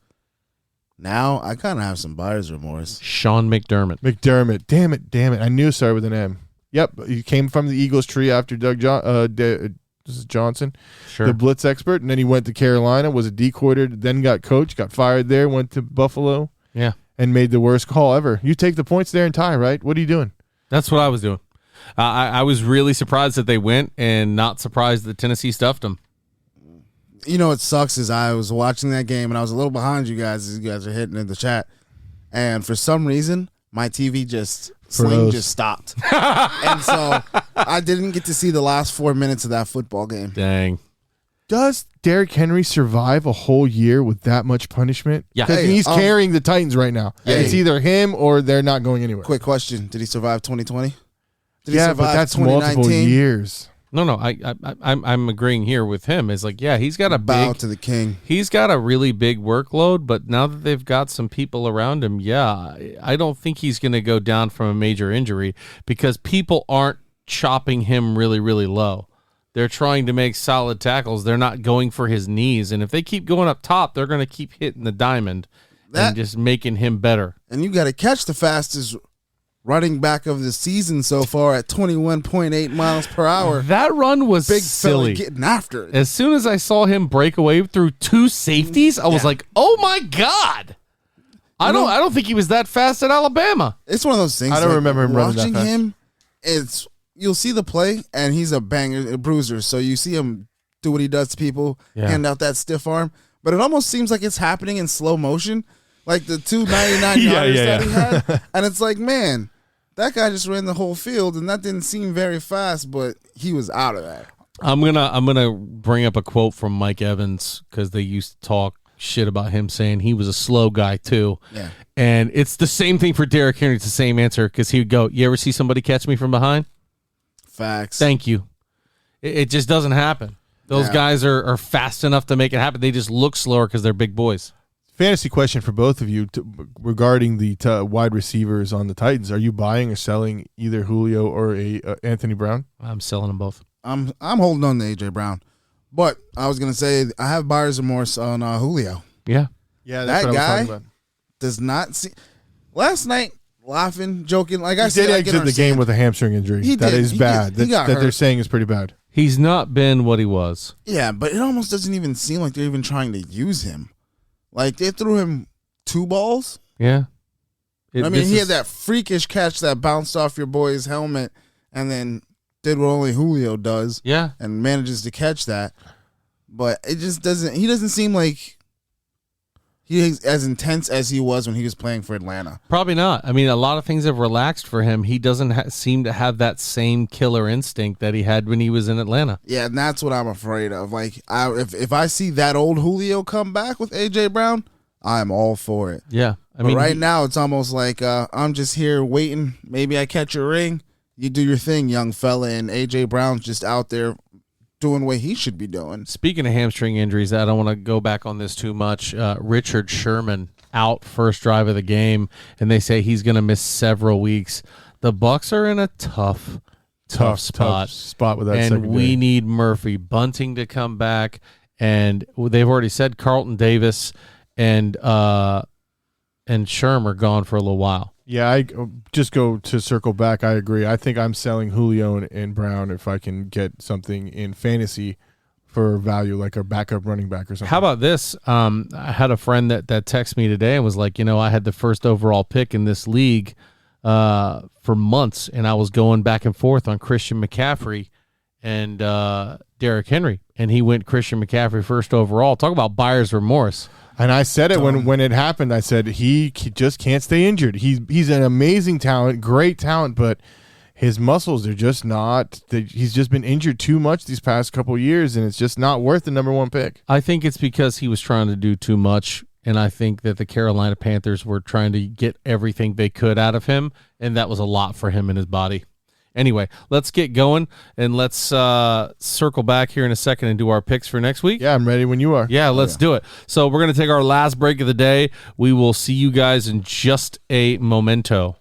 Now, I kind of have some buyer's remorse. Sean McDermott. Damn it. I knew it started with an M. Yep, he came from the Eagles tree after Doug Johnson, Sure. the blitz expert, and then he went to Carolina, was a D coordinator, then got coached, got fired there, went to Buffalo, Yeah. and made the worst call ever. You take the points there and tie, right? What are you doing? That's what I was doing. I was really surprised that they went and not surprised that Tennessee stuffed them. You know what sucks is I was watching that game, and I was a little behind you guys as you guys are hitting in the chat. And for some reason, my TV just stopped. And so I didn't get to see the last 4 minutes of that football game. Dang. Does Derrick Henry survive a whole year with that much punishment? Yeah. Because Hey, he's carrying the Titans right now. Hey. It's either him or they're not going anywhere. Quick question. Did he survive 2020? Did he Yeah, survive but that's multiple 2019? years. No, I'm agreeing here with him. It's like, yeah, he's got a Bow big, to the king. he's got a really big workload, but now that they've got some people around him, yeah, I don't think he's going to go down from a major injury because people aren't chopping him really, really low. They're trying to make solid tackles. They're not going for his knees, and if they keep going up top, they're going to keep hitting the diamond and just making him better. And you got to catch the fastest running back of the season so far at 21.8 miles per hour. That run was Big silly. fella getting after it. As soon as I saw him break away through two safeties, I was like, "Oh my god!" I don't think he was that fast at Alabama. It's one of those things. I don't remember him running that watching fast. him. You'll see the play, and he's a banger, a bruiser. So you see him do what he does to people, hand out that stiff arm. But it almost seems like it's happening in slow motion, like the 299 yarders that he had. And it's like, man, that guy just ran the whole field, and that didn't seem very fast, but he was out of that. I'm gonna bring up a quote from Mike Evans because they used to talk shit about him saying he was a slow guy too. Yeah. And it's the same thing for Derrick Henry. It's the same answer because he would go, "You ever see somebody catch me from behind?" Facts. Thank you. It just doesn't happen. Those guys are fast enough to make it happen. They just look slower because they're big boys. Fantasy question for both of you regarding the wide receivers on the Titans. Are you buying or selling either Julio or Anthony Brown? I'm selling them both. I'm holding on to A.J. Brown. But I was going to say I have buyer's remorse on Julio. Yeah. Yeah, That what I was guy talking about. does not see. Last night, laughing, joking. Like I He said, did I exit the game with a hamstring injury. He That did. is He bad. did. He got that hurt. they're saying is pretty bad. He's not been what he was. Yeah, but it almost doesn't even seem like they're even trying to use him. Like they threw him 2 balls. Yeah. He had that freakish catch that bounced off your boy's helmet and then did what only Julio does. Yeah. And manages to catch that. But it just doesn't. He doesn't seem like he's as intense as he was when he was playing for Atlanta. Probably not. I mean, a lot of things have relaxed for him. He doesn't seem to have that same killer instinct that he had when he was in Atlanta. Yeah, and that's what I'm afraid of. Like, if I see that old Julio come back with A.J. Brown, I'm all for it. Yeah. I mean, right now it's almost like I'm just here waiting. Maybe I catch a ring. You do your thing, young fella, and A.J. Brown's just out there doing what he should be doing. Speaking of hamstring injuries, I don't want to go back on this too much. Richard Sherman out first drive of the game, and they say he's going to miss several weeks. The Bucs are in a tough spot with that and secondary. we need Murphy Bunting to come back, and they've already said Carlton Davis and Sherm are gone for a little while. Yeah, I just go to circle back. I agree. I think I'm selling Julio and Brown if I can get something in fantasy for value, like a backup running back or something. How about this? I had a friend that texted me today and was like, I had the first overall pick in this league for months, and I was going back and forth on Christian McCaffrey and Derrick Henry, and he went Christian McCaffrey first overall. Talk about buyer's remorse. And I said it when it happened. I said he just can't stay injured. He's an amazing talent, great talent, but his muscles are just not. He's just been injured too much these past couple of years, and it's just not worth the number 1 pick. I think it's because he was trying to do too much, and I think that the Carolina Panthers were trying to get everything they could out of him, and that was a lot for him and his body. Anyway, let's get going, and let's circle back here in a second and do our picks for next week. Yeah, I'm ready when you are. Yeah, let's do it. So we're going to take our last break of the day. We will see you guys in just a momento.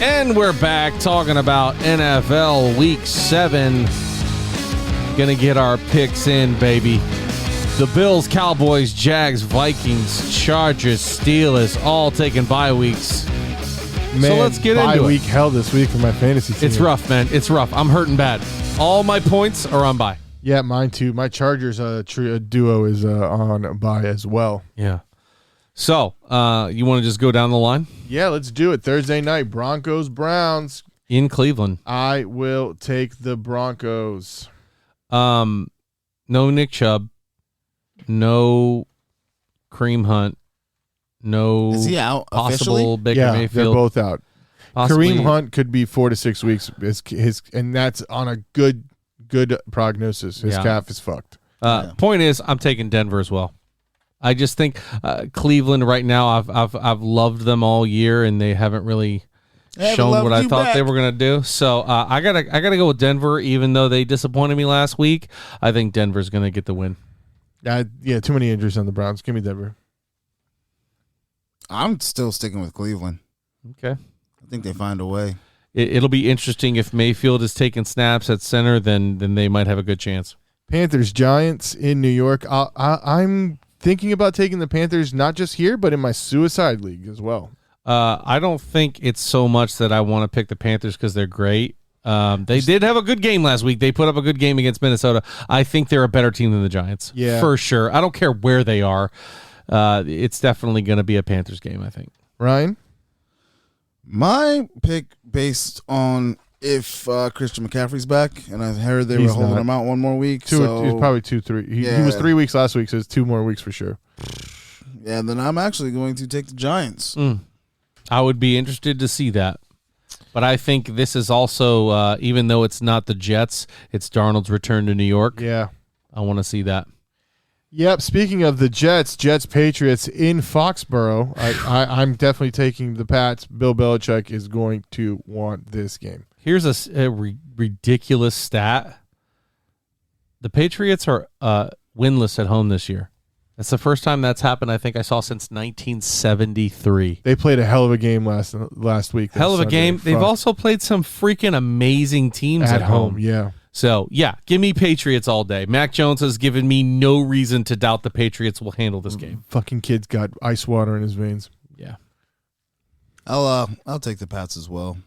And we're back talking about NFL Week 7. Gonna get our picks in, baby. The Bills, Cowboys, Jags, Vikings, Chargers, Steelers, all taking bye weeks. Man, so let's get into week it. hell this week for my fantasy team. It's rough, man. It's rough. I'm hurting bad. All my points are on bye. Yeah, mine too. My Chargers duo is on bye as well. Yeah. So, you want to just go down the line? Yeah, let's do it. Thursday night, Broncos, Browns. In Cleveland. I will take the Broncos. No Nick Chubb. No Kareem Hunt. No Is he out possible officially? Baker Yeah, Mayfield. they're both out. Possibly- Kareem Hunt could be 4 to 6 weeks. And that's on a good prognosis. His Yeah. calf is fucked. Point is, I'm taking Denver as well. I just think Cleveland right now. I've loved them all year, and they haven't really shown what I thought they were gonna do. So I gotta go with Denver, even though they disappointed me last week. I think Denver's gonna get the win. Yeah, too many injuries on the Browns. Give me Denver. I'm still sticking with Cleveland. Okay. I think they find a way. It'll be interesting if Mayfield is taking snaps at center. Then they might have a good chance. Panthers, Giants in New York. I'm thinking about taking the Panthers, not just here, but in my suicide league as well. I don't think it's so much that I want to pick the Panthers because they're great. They did have a good game last week. They put up a good game against Minnesota. I think they're a better team than the Giants. Yeah. For sure. I don't care where they are. It's definitely going to be a Panthers game, I think. Ryan? My pick based on if Christian McCaffrey's back, and I heard they were holding him out one more week. He's probably 2-3. He was 3 weeks last week, so it's 2 more weeks for sure. Yeah, then I'm actually going to take the Giants. I would be interested to see that. But I think this is also, even though it's not the Jets, it's Darnold's return to New York. Yeah. I want to see that. Yep. Speaking of the Jets, Patriots in Foxborough. I'm definitely taking the Pats. Bill Belichick is going to want this game. Here's a ridiculous stat. The Patriots are winless at home this year. That's the first time that's happened, I think I saw, since 1973. They played a hell of a game last week. Hell of a game. Fuck. They've also played some freaking amazing teams at home. Yeah. So, yeah, give me Patriots all day. Mac Jones has given me no reason to doubt the Patriots will handle this game. Fucking kid's got ice water in his veins. Yeah. I'll take the Pats as well.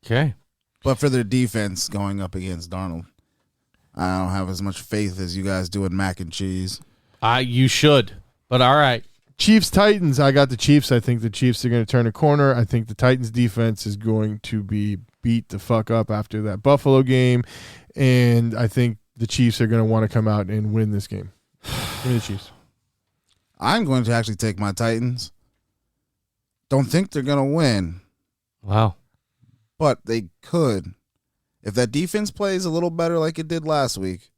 Okay. But for their defense going up against Darnold, I don't have as much faith as you guys do in mac and cheese. You should, but all right. Chiefs, Titans. I got the Chiefs. I think the Chiefs are going to turn a corner. I think the Titans defense is going to be beat the fuck up after that Buffalo game. And I think the Chiefs are going to want to come out and win this game. Give me the Chiefs. I'm going to actually take my Titans. Don't think they're going to win, Wow. but they could. If that defense plays a little better like it did last week,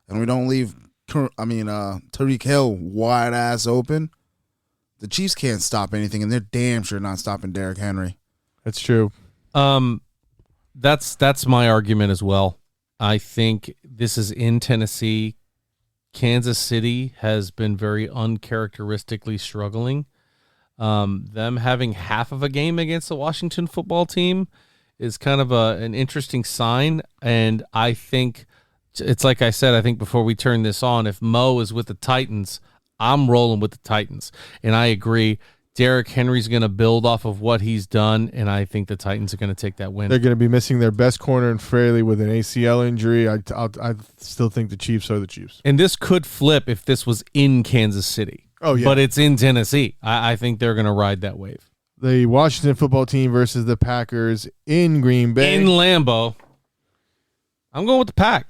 and we don't leave Tyreek Hill wide ass open, the Chiefs can't stop anything, and they're damn sure not stopping Derrick Henry. That's true. That's my argument as well. I think this is in Tennessee. Kansas City has been very uncharacteristically struggling. Them having half of a game against the Washington football team is kind of an interesting sign. And I think it's like I said, I think before we turn this on, if Mo is with the Titans, I'm rolling with the Titans. And I agree. Derrick Henry's going to build off of what he's done, and I think the Titans are going to take that win. They're going to be missing their best corner in Fraley with an ACL injury. I still think the Chiefs are the Chiefs. And this could flip if this was in Kansas City. Oh, yeah. But it's in Tennessee. I think they're going to ride that wave. The Washington football team versus the Packers in Green Bay. In Lambeau. I'm going with the Pack.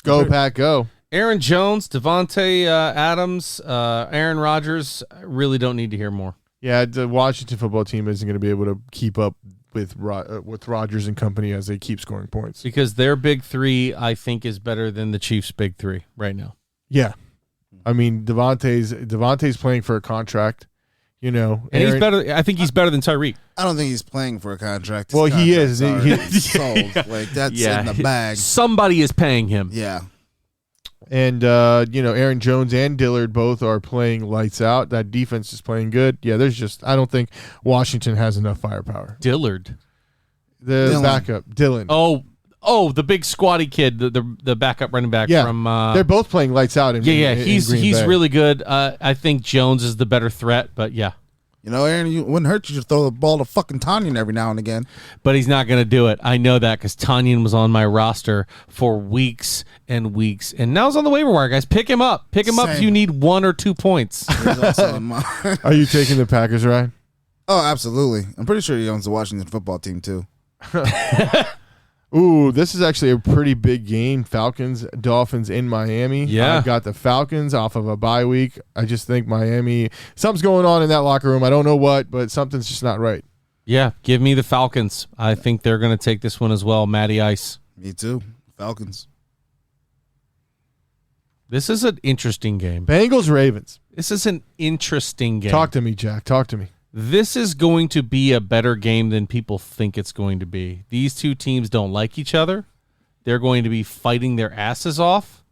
Go, Pack, go. Aaron Jones, Devontae Adams, Aaron Rodgers, I really don't need to hear more. Yeah, the Washington football team isn't going to be able to keep up with Rodgers and company as they keep scoring points. Because their big three, I think, is better than the Chiefs' big three right now. Yeah. I mean, Devontae's playing for a contract, you know. And he's better. I think he's better than Tyreek. I don't think he's playing for a contract. Well, he is. Sold. Like, that's in the bag. Somebody is paying him. Yeah. And, Aaron Jones and Dillard both are playing lights out. That defense is playing good. Yeah, I don't think Washington has enough firepower. Dillard. The Dillon. backup, Dylan. Oh, Oh, the big squatty kid, the backup running back from. They're both playing lights out. He's Green Bay. really good. I think Jones is the better threat, but yeah. You know, Aaron, it wouldn't hurt you to throw the ball to fucking Tanyan every now and again. But he's not going to do it. I know that because Tanyan was on my roster for weeks and weeks. And now he's on the waiver wire, guys. Pick him up. Pick him up if you need 1 or 2 points. He's also on mine. Are you taking the Packers, Ryan? Oh, absolutely. I'm pretty sure he owns the Washington football team, too. Ooh, this is actually a pretty big game. Falcons, Dolphins in Miami. Yeah. I got the Falcons off of a bye week. I just think Miami, something's going on in that locker room. I don't know what, but something's just not right. Yeah, give me the Falcons. I think they're going to take this one as well. Matty Ice. Me too. Falcons. This is an interesting game. Bengals, Ravens. This is an interesting game. Talk to me, Jack. Talk to me. This is going to be a better game than people think it's going to be. These two teams don't like each other. They're going to be fighting their asses off.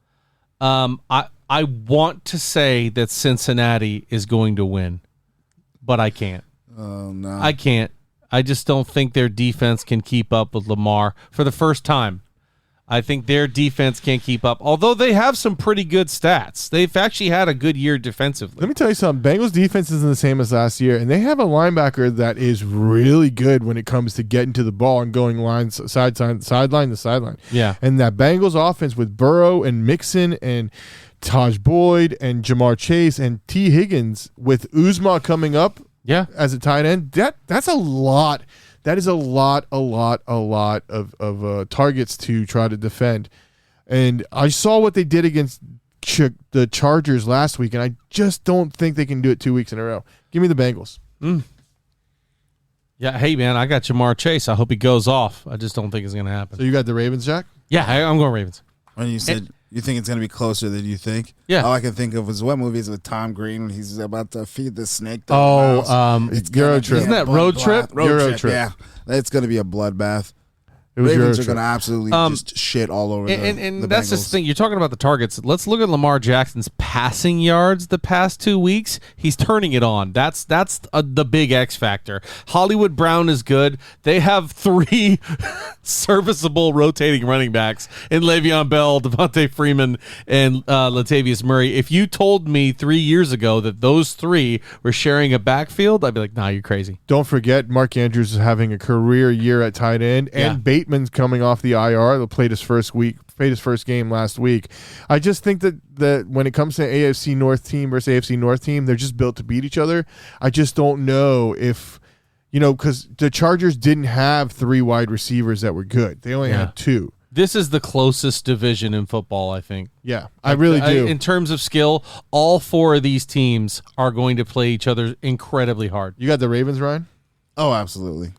I want to say that Cincinnati is going to win, but I can't. Oh, no. I can't. I just don't think their defense can keep up with Lamar for the first time. I think their defense can't keep up, although they have some pretty good stats. They've actually had a good year defensively. Let me tell you something. Bengals defense isn't the same as last year, and they have a linebacker that is really good when it comes to getting to the ball and going sideline to sideline. Yeah. And that Bengals offense with Burrow and Mixon and Taj Boyd and Jamar Chase and T. Higgins with Uzma coming up as a tight end, that's a lot. That is a lot of targets to try to defend. And I saw what they did against the Chargers last week, and I just don't think they can do it 2 weeks in a row. Give me the Bengals. Yeah, hey, man, I got Jamar Chase. I hope he goes off. I just don't think it's going to happen. So you got the Ravens, Jack? Yeah, I'm going Ravens. When you said you think it's going to be closer than you think? Yeah. All I can think of is what movie is with Tom Green when he's about to feed the snake. It's Euro Trip. Isn't that Road Trip? Euro Trip. Yeah. It's going to be a bloodbath. It was Ravens Euro are going to Trip. absolutely just shit all over And the that's Bengals. just the thing. You're talking about the targets. Let's look at Lamar Jackson's passing yards the past 2 weeks. He's turning it on. That's the big X factor. Hollywood Brown is good. They have 3 serviceable rotating running backs in Le'Veon Bell, Devontae Freeman, and Latavius Murray. If you told me 3 years ago that those 3 were sharing a backfield, I'd be like, nah, you're crazy. Don't forget, Mark Andrews is having a career year at tight end, and Bateman's coming off the IR. They played his first game last week. I just think that when it comes to AFC North team versus AFC North team, they're just built to beat each other. I just don't know if, because the Chargers didn't have 3 wide receivers that were good. They only had 2. This is the closest division in football, I think. Yeah, I really do. In terms of skill, all 4 of these teams are going to play each other incredibly hard. You got the Ravens, Ryan? Oh, absolutely.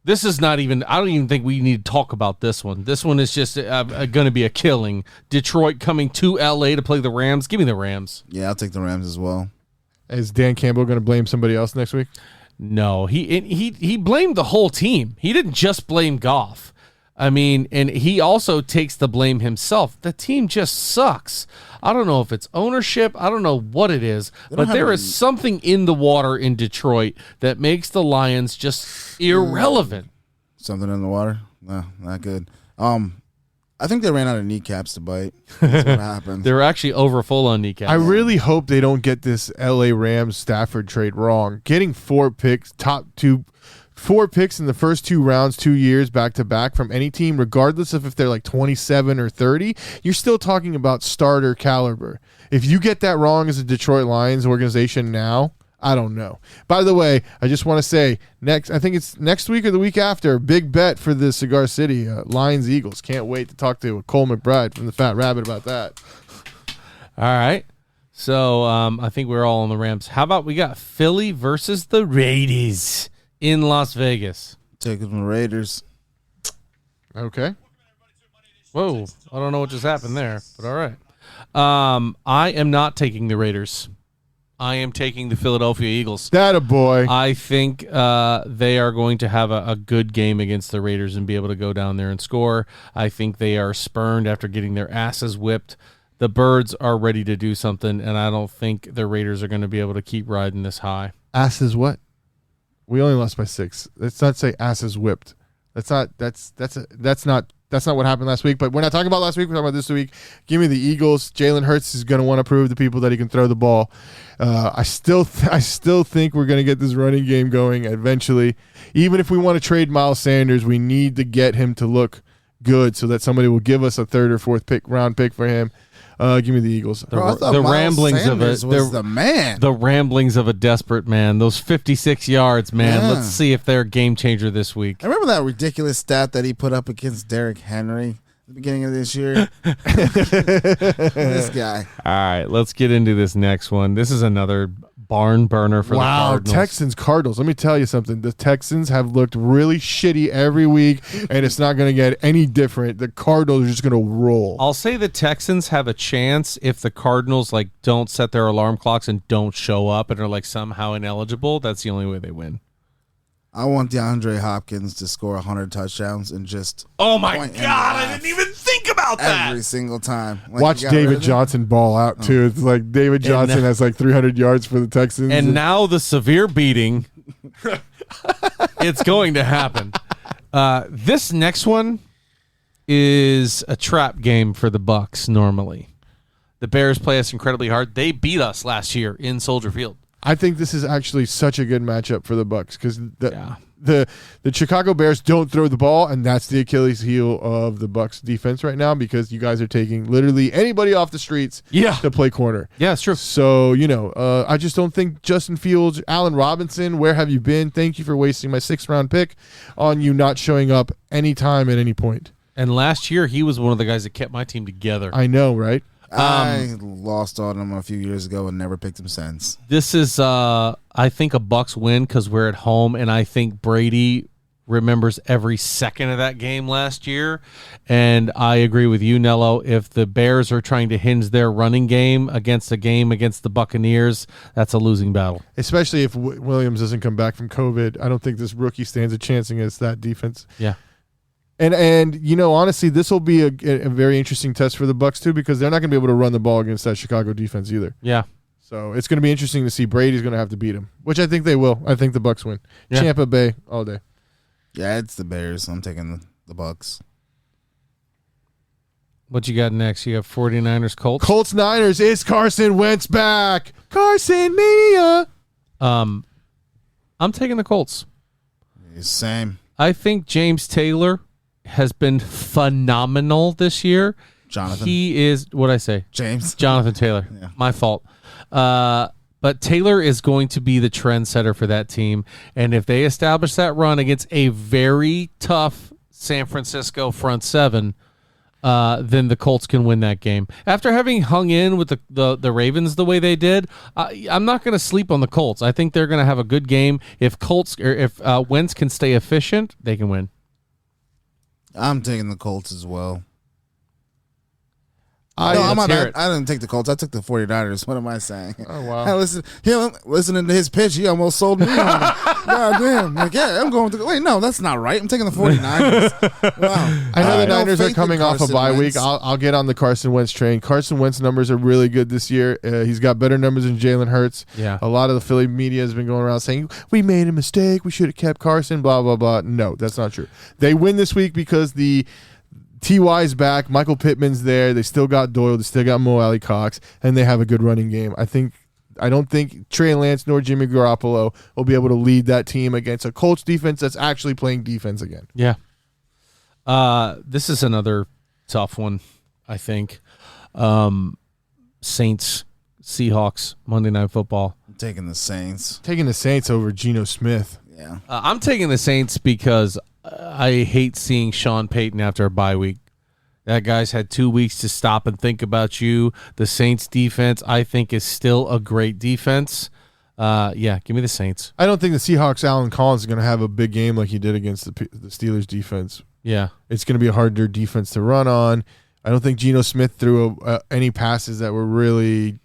This is not even – I don't even think we need to talk about this one. This one is just going to be a killing. Detroit coming to L.A. to play the Rams. Give me the Rams. Yeah, I'll take the Rams as well. Is Dan Campbell going to blame somebody else next week? No, he blamed the whole team. He didn't just blame Goff. I mean, and he also takes the blame himself. The team just sucks. I don't know if it's ownership. I don't know what it is, but there is something in the water in Detroit that makes the Lions just irrelevant. Something in the water? No, not good. I think they ran out of kneecaps to bite. That's what happened. They're actually over full on kneecaps. I really hope they don't get this LA Rams Stafford trade wrong. Getting 4 picks, 4 picks in the first 2 rounds, 2 years back to back from any team, regardless of if they're like 27 or 30, you're still talking about starter caliber. If you get that wrong as a Detroit Lions organization now, I don't know. By the way, I just want to say I think it's next week or the week after, big bet for the Cigar City Lions Eagles. Can't wait to talk to Cole McBride from the Fat Rabbit about that. All right. So I think we're all on the Rams. How about we got Philly versus the Raiders in Las Vegas? Taking the Raiders. Okay. Whoa. I don't know what just happened there, but all right. I am not taking the Raiders. I am taking the Philadelphia Eagles. That a boy. I think they are going to have a good game against the Raiders and be able to go down there and score. I think they are spurned after getting their asses whipped. The Birds are ready to do something, and I don't think the Raiders are going to be able to keep riding this high. Asses what? We only lost by 6. Let's not say asses whipped. That's not That's not what happened last week, but we're not talking about last week. We're talking about this week. Give me the Eagles. Jalen Hurts is going to want to prove to people that he can throw the ball. I still think we're going to get this running game going eventually. Even if we want to trade Miles Sanders, we need to get him to look good so that somebody will give us a third or fourth round pick for him. Give me the Eagles. The ramblings Sanders of was the man. The ramblings of a desperate man. Those 56 yards, man. Yeah. Let's see if they're a game changer this week. I remember that ridiculous stat that he put up against Derrick Henry at the beginning of this year. This guy. All right, let's get into this next one. This is another barn burner for the Cardinals. Texans Cardinals. Let me tell you something. The Texans have looked really shitty every week, and it's not going to get any different. The Cardinals are just going to roll. I'll say the Texans have a chance if the Cardinals don't set their alarm clocks and don't show up and are somehow ineligible. That's the only way they win. I want DeAndre Hopkins to score 100 touchdowns and just Oh my God! I didn't even think about that. every single time. Watch David Johnson ball out too. It's like David Johnson has 300 yards for the Texans. And now the severe beating. It's going to happen. This next one is a trap game for the Bucs normally. The Bears play us incredibly hard. They beat us last year in Soldier Field. I think this is actually such a good matchup for the Bucs because the Chicago Bears don't throw the ball, and that's the Achilles heel of the Bucs defense right now because you guys are taking literally anybody off the streets to play corner. Yeah, it's true. So, I just don't think Justin Fields, Allen Robinson, where have you been? Thank you for wasting my 6th-round pick on you not showing up anytime at any point. And last year, he was one of the guys that kept my team together. I know, right? I lost on him a few years ago and never picked him since. This is, I think, a Bucs win because we're at home, and I think Brady remembers every second of that game last year. And I agree with you, Nello. If the Bears are trying to hinge their running game against the Buccaneers, that's a losing battle. Especially if Williams doesn't come back from COVID. I don't think this rookie stands a chance against that defense. Yeah. And honestly, this will be a very interesting test for the Bucs too because they're not going to be able to run the ball against that Chicago defense either. Yeah. So it's going to be interesting to see. Brady's going to have to beat him, which I think they will. I think the Bucs win. Yeah. Tampa Bay all day. Yeah, it's the Bears. I'm taking the Bucs. What you got next? You have 49ers Colts. Colts Niners. Is Carson Wentz back? Carson Mania. I'm taking the Colts. Same. I think James Taylor has been phenomenal this year. Jonathan. He is, what'd I say? James. Jonathan Taylor. Yeah. My fault. But Taylor is going to be the trendsetter for that team. And if they establish that run against a very tough San Francisco front seven, then the Colts can win that game. After having hung in with the Ravens the way they did, I'm not going to sleep on the Colts. I think they're going to have a good game. If Wentz can stay efficient, they can win. I'm taking the Colts as well. I didn't take the Colts. I took the 49ers. What am I saying? Oh, wow. Listening to his pitch, he almost sold me on it. God damn. I'm going to – wait, no, that's not right. I'm taking the 49ers. Wow. I know the Niners are coming off a bye week. I'll get on the Carson Wentz train. Carson Wentz numbers are really good this year. He's got better numbers than Jalen Hurts. Yeah. A lot of the Philly media has been going around saying, we made a mistake. We should have kept Carson, blah, blah, blah. No, that's not true. They win this week because the – T.Y.'s back. Michael Pittman's there. They still got Doyle. They still got Mo Alley Cox, and they have a good running game. I don't think Trey Lance nor Jimmy Garoppolo will be able to lead that team against a Colts defense that's actually playing defense again. Yeah. This is another tough one, I think. Saints, Seahawks, Monday Night Football. I'm taking the Saints. Taking the Saints over Geno Smith. Yeah. I'm taking the Saints because I hate seeing Sean Payton after a bye week. That guy's had 2 weeks to stop and think about you. The Saints defense, I think, is still a great defense. Give me the Saints. I don't think the Seahawks' Allen Collins is going to have a big game like he did against the Steelers defense. Yeah. It's going to be a harder defense to run on. I don't think Geno Smith threw any passes that were really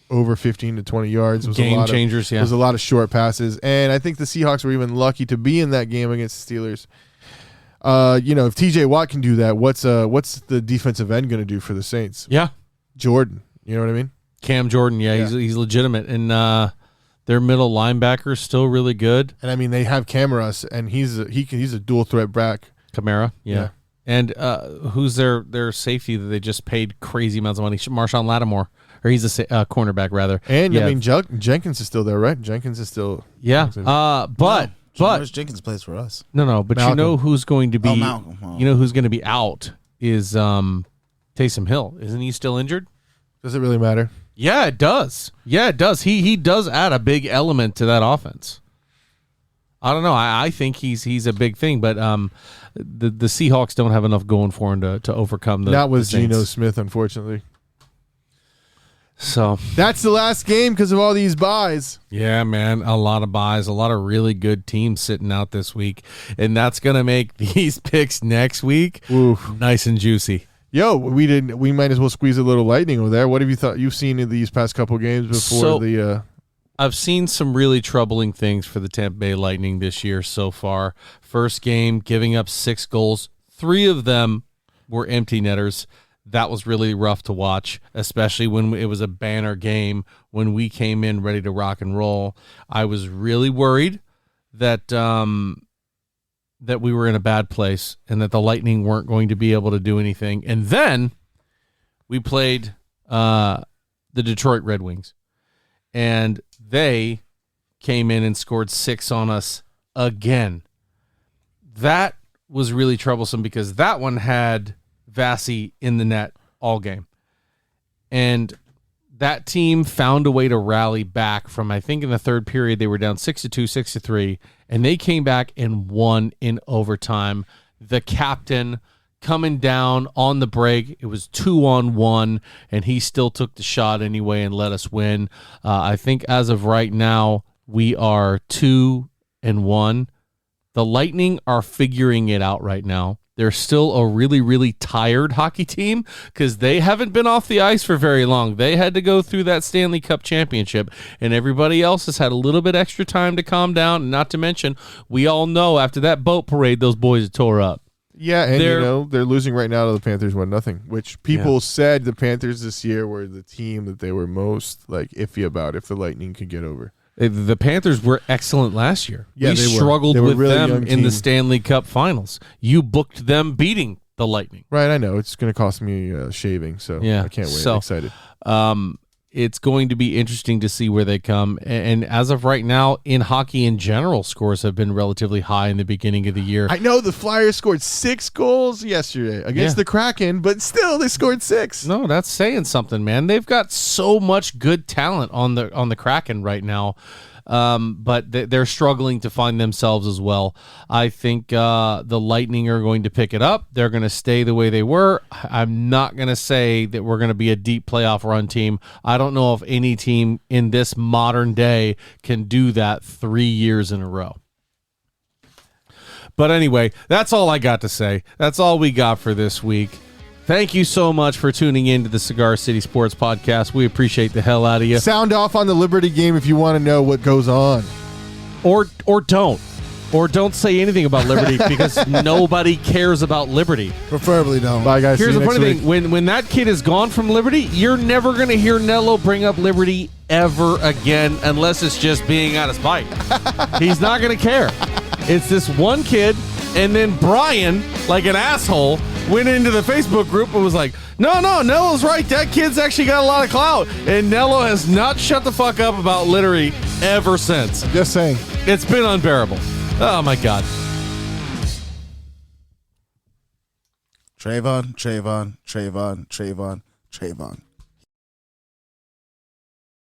over 15 to 20 yards. It was game changers, It was a lot of short passes. And I think the Seahawks were even lucky to be in that game against the Steelers. If TJ Watt can do that, what's the defensive end going to do for the Saints? Yeah. Jordan. You know what I mean? Cam Jordan, yeah. He's legitimate. And their middle linebacker is still really good. And I mean, they have Cameras, and he's a dual threat back. Kamara, yeah. And who's their safety that they just paid crazy amounts of money? Marshawn Lattimore, or he's a cornerback rather. And I mean, Jenkins is still there, right? Jenkins is still but Jenkins plays for us. No, but Malcolm. you know who's going to be Malcolm. Oh. You know who's going to be out is Taysom Hill. Isn't he still injured? Does it really matter? Yeah, it does. He does add a big element to that offense. I don't know. I think he's a big thing, but the Seahawks don't have enough going for him to overcome the Not with the Saints. Geno Smith, unfortunately. So that's the last game because of all these buys. Yeah, man, a lot of buys, a lot of really good teams sitting out this week, and that's gonna make these picks next week nice and juicy. Yo, we might as well squeeze a little lightning over there. What have you thought you've seen in these past couple games before I've seen some really troubling things for the Tampa Bay Lightning this year so far. First game, giving up 6 goals. 3 of them were empty netters. That was really rough to watch, especially when it was a banner game, when we came in ready to rock and roll. I was really worried that that we were in a bad place and that the Lightning weren't going to be able to do anything. And then we played the Detroit Red Wings, and they came in and scored 6 on us again. That was really troublesome because that one had Vasi in the net all game. And that team found a way to rally back from, I think in the third period, they were down 6-2, 6-3, and they came back and won in overtime. The captain coming down on the break, it was 2-on-1, and he still took the shot anyway and let us win. I think as of right now, we are 2-1. The Lightning are figuring it out right now. They're still a really, really tired hockey team because they haven't been off the ice for very long. They had to go through that Stanley Cup championship, and everybody else has had a little bit extra time to calm down. And not to mention, we all know after that boat parade, those boys tore up. Yeah, and they're losing right now to the Panthers 1-0, which people said the Panthers this year were the team that they were most iffy about if the Lightning could get over. The Panthers were excellent last year. Yeah, we struggled with them in the Stanley Cup Finals. You booked them beating the Lightning. Right, I know. It's going to cost me shaving, so I can't wait. I'm excited. It's going to be interesting to see where they come. And as of right now, in hockey in general, scores have been relatively high in the beginning of the year. I know the Flyers scored 6 goals yesterday against the Kraken, but still they scored 6. No, that's saying something, man. They've got so much good talent on the Kraken right now. But they're struggling to find themselves as well. I think the Lightning are going to pick it up. They're going to stay the way they were. I'm not going to say that we're going to be a deep playoff run team. I don't know if any team in this modern day can do that 3 years in a row. But anyway, that's all I got to say. That's all we got for this week. Thank you so much for tuning in to the Cigar City Sports Podcast. We appreciate the hell out of you. Sound off on the Liberty game if you want to know what goes on. Or don't. Or don't say anything about Liberty because nobody cares about Liberty. Preferably don't. Bye, guys. Here's See the you funny next thing. week. When that kid is gone from Liberty, you're never going to hear Nello bring up Liberty ever again unless it's just being out of spite. He's not going to care. It's this one kid, and then Brian, like an asshole, went into the Facebook group and was like, no, Nello's right. That kid's actually got a lot of clout. And Nello has not shut the fuck up about Liberty ever since. Just saying. It's been unbearable. Oh, my God. Trayvon.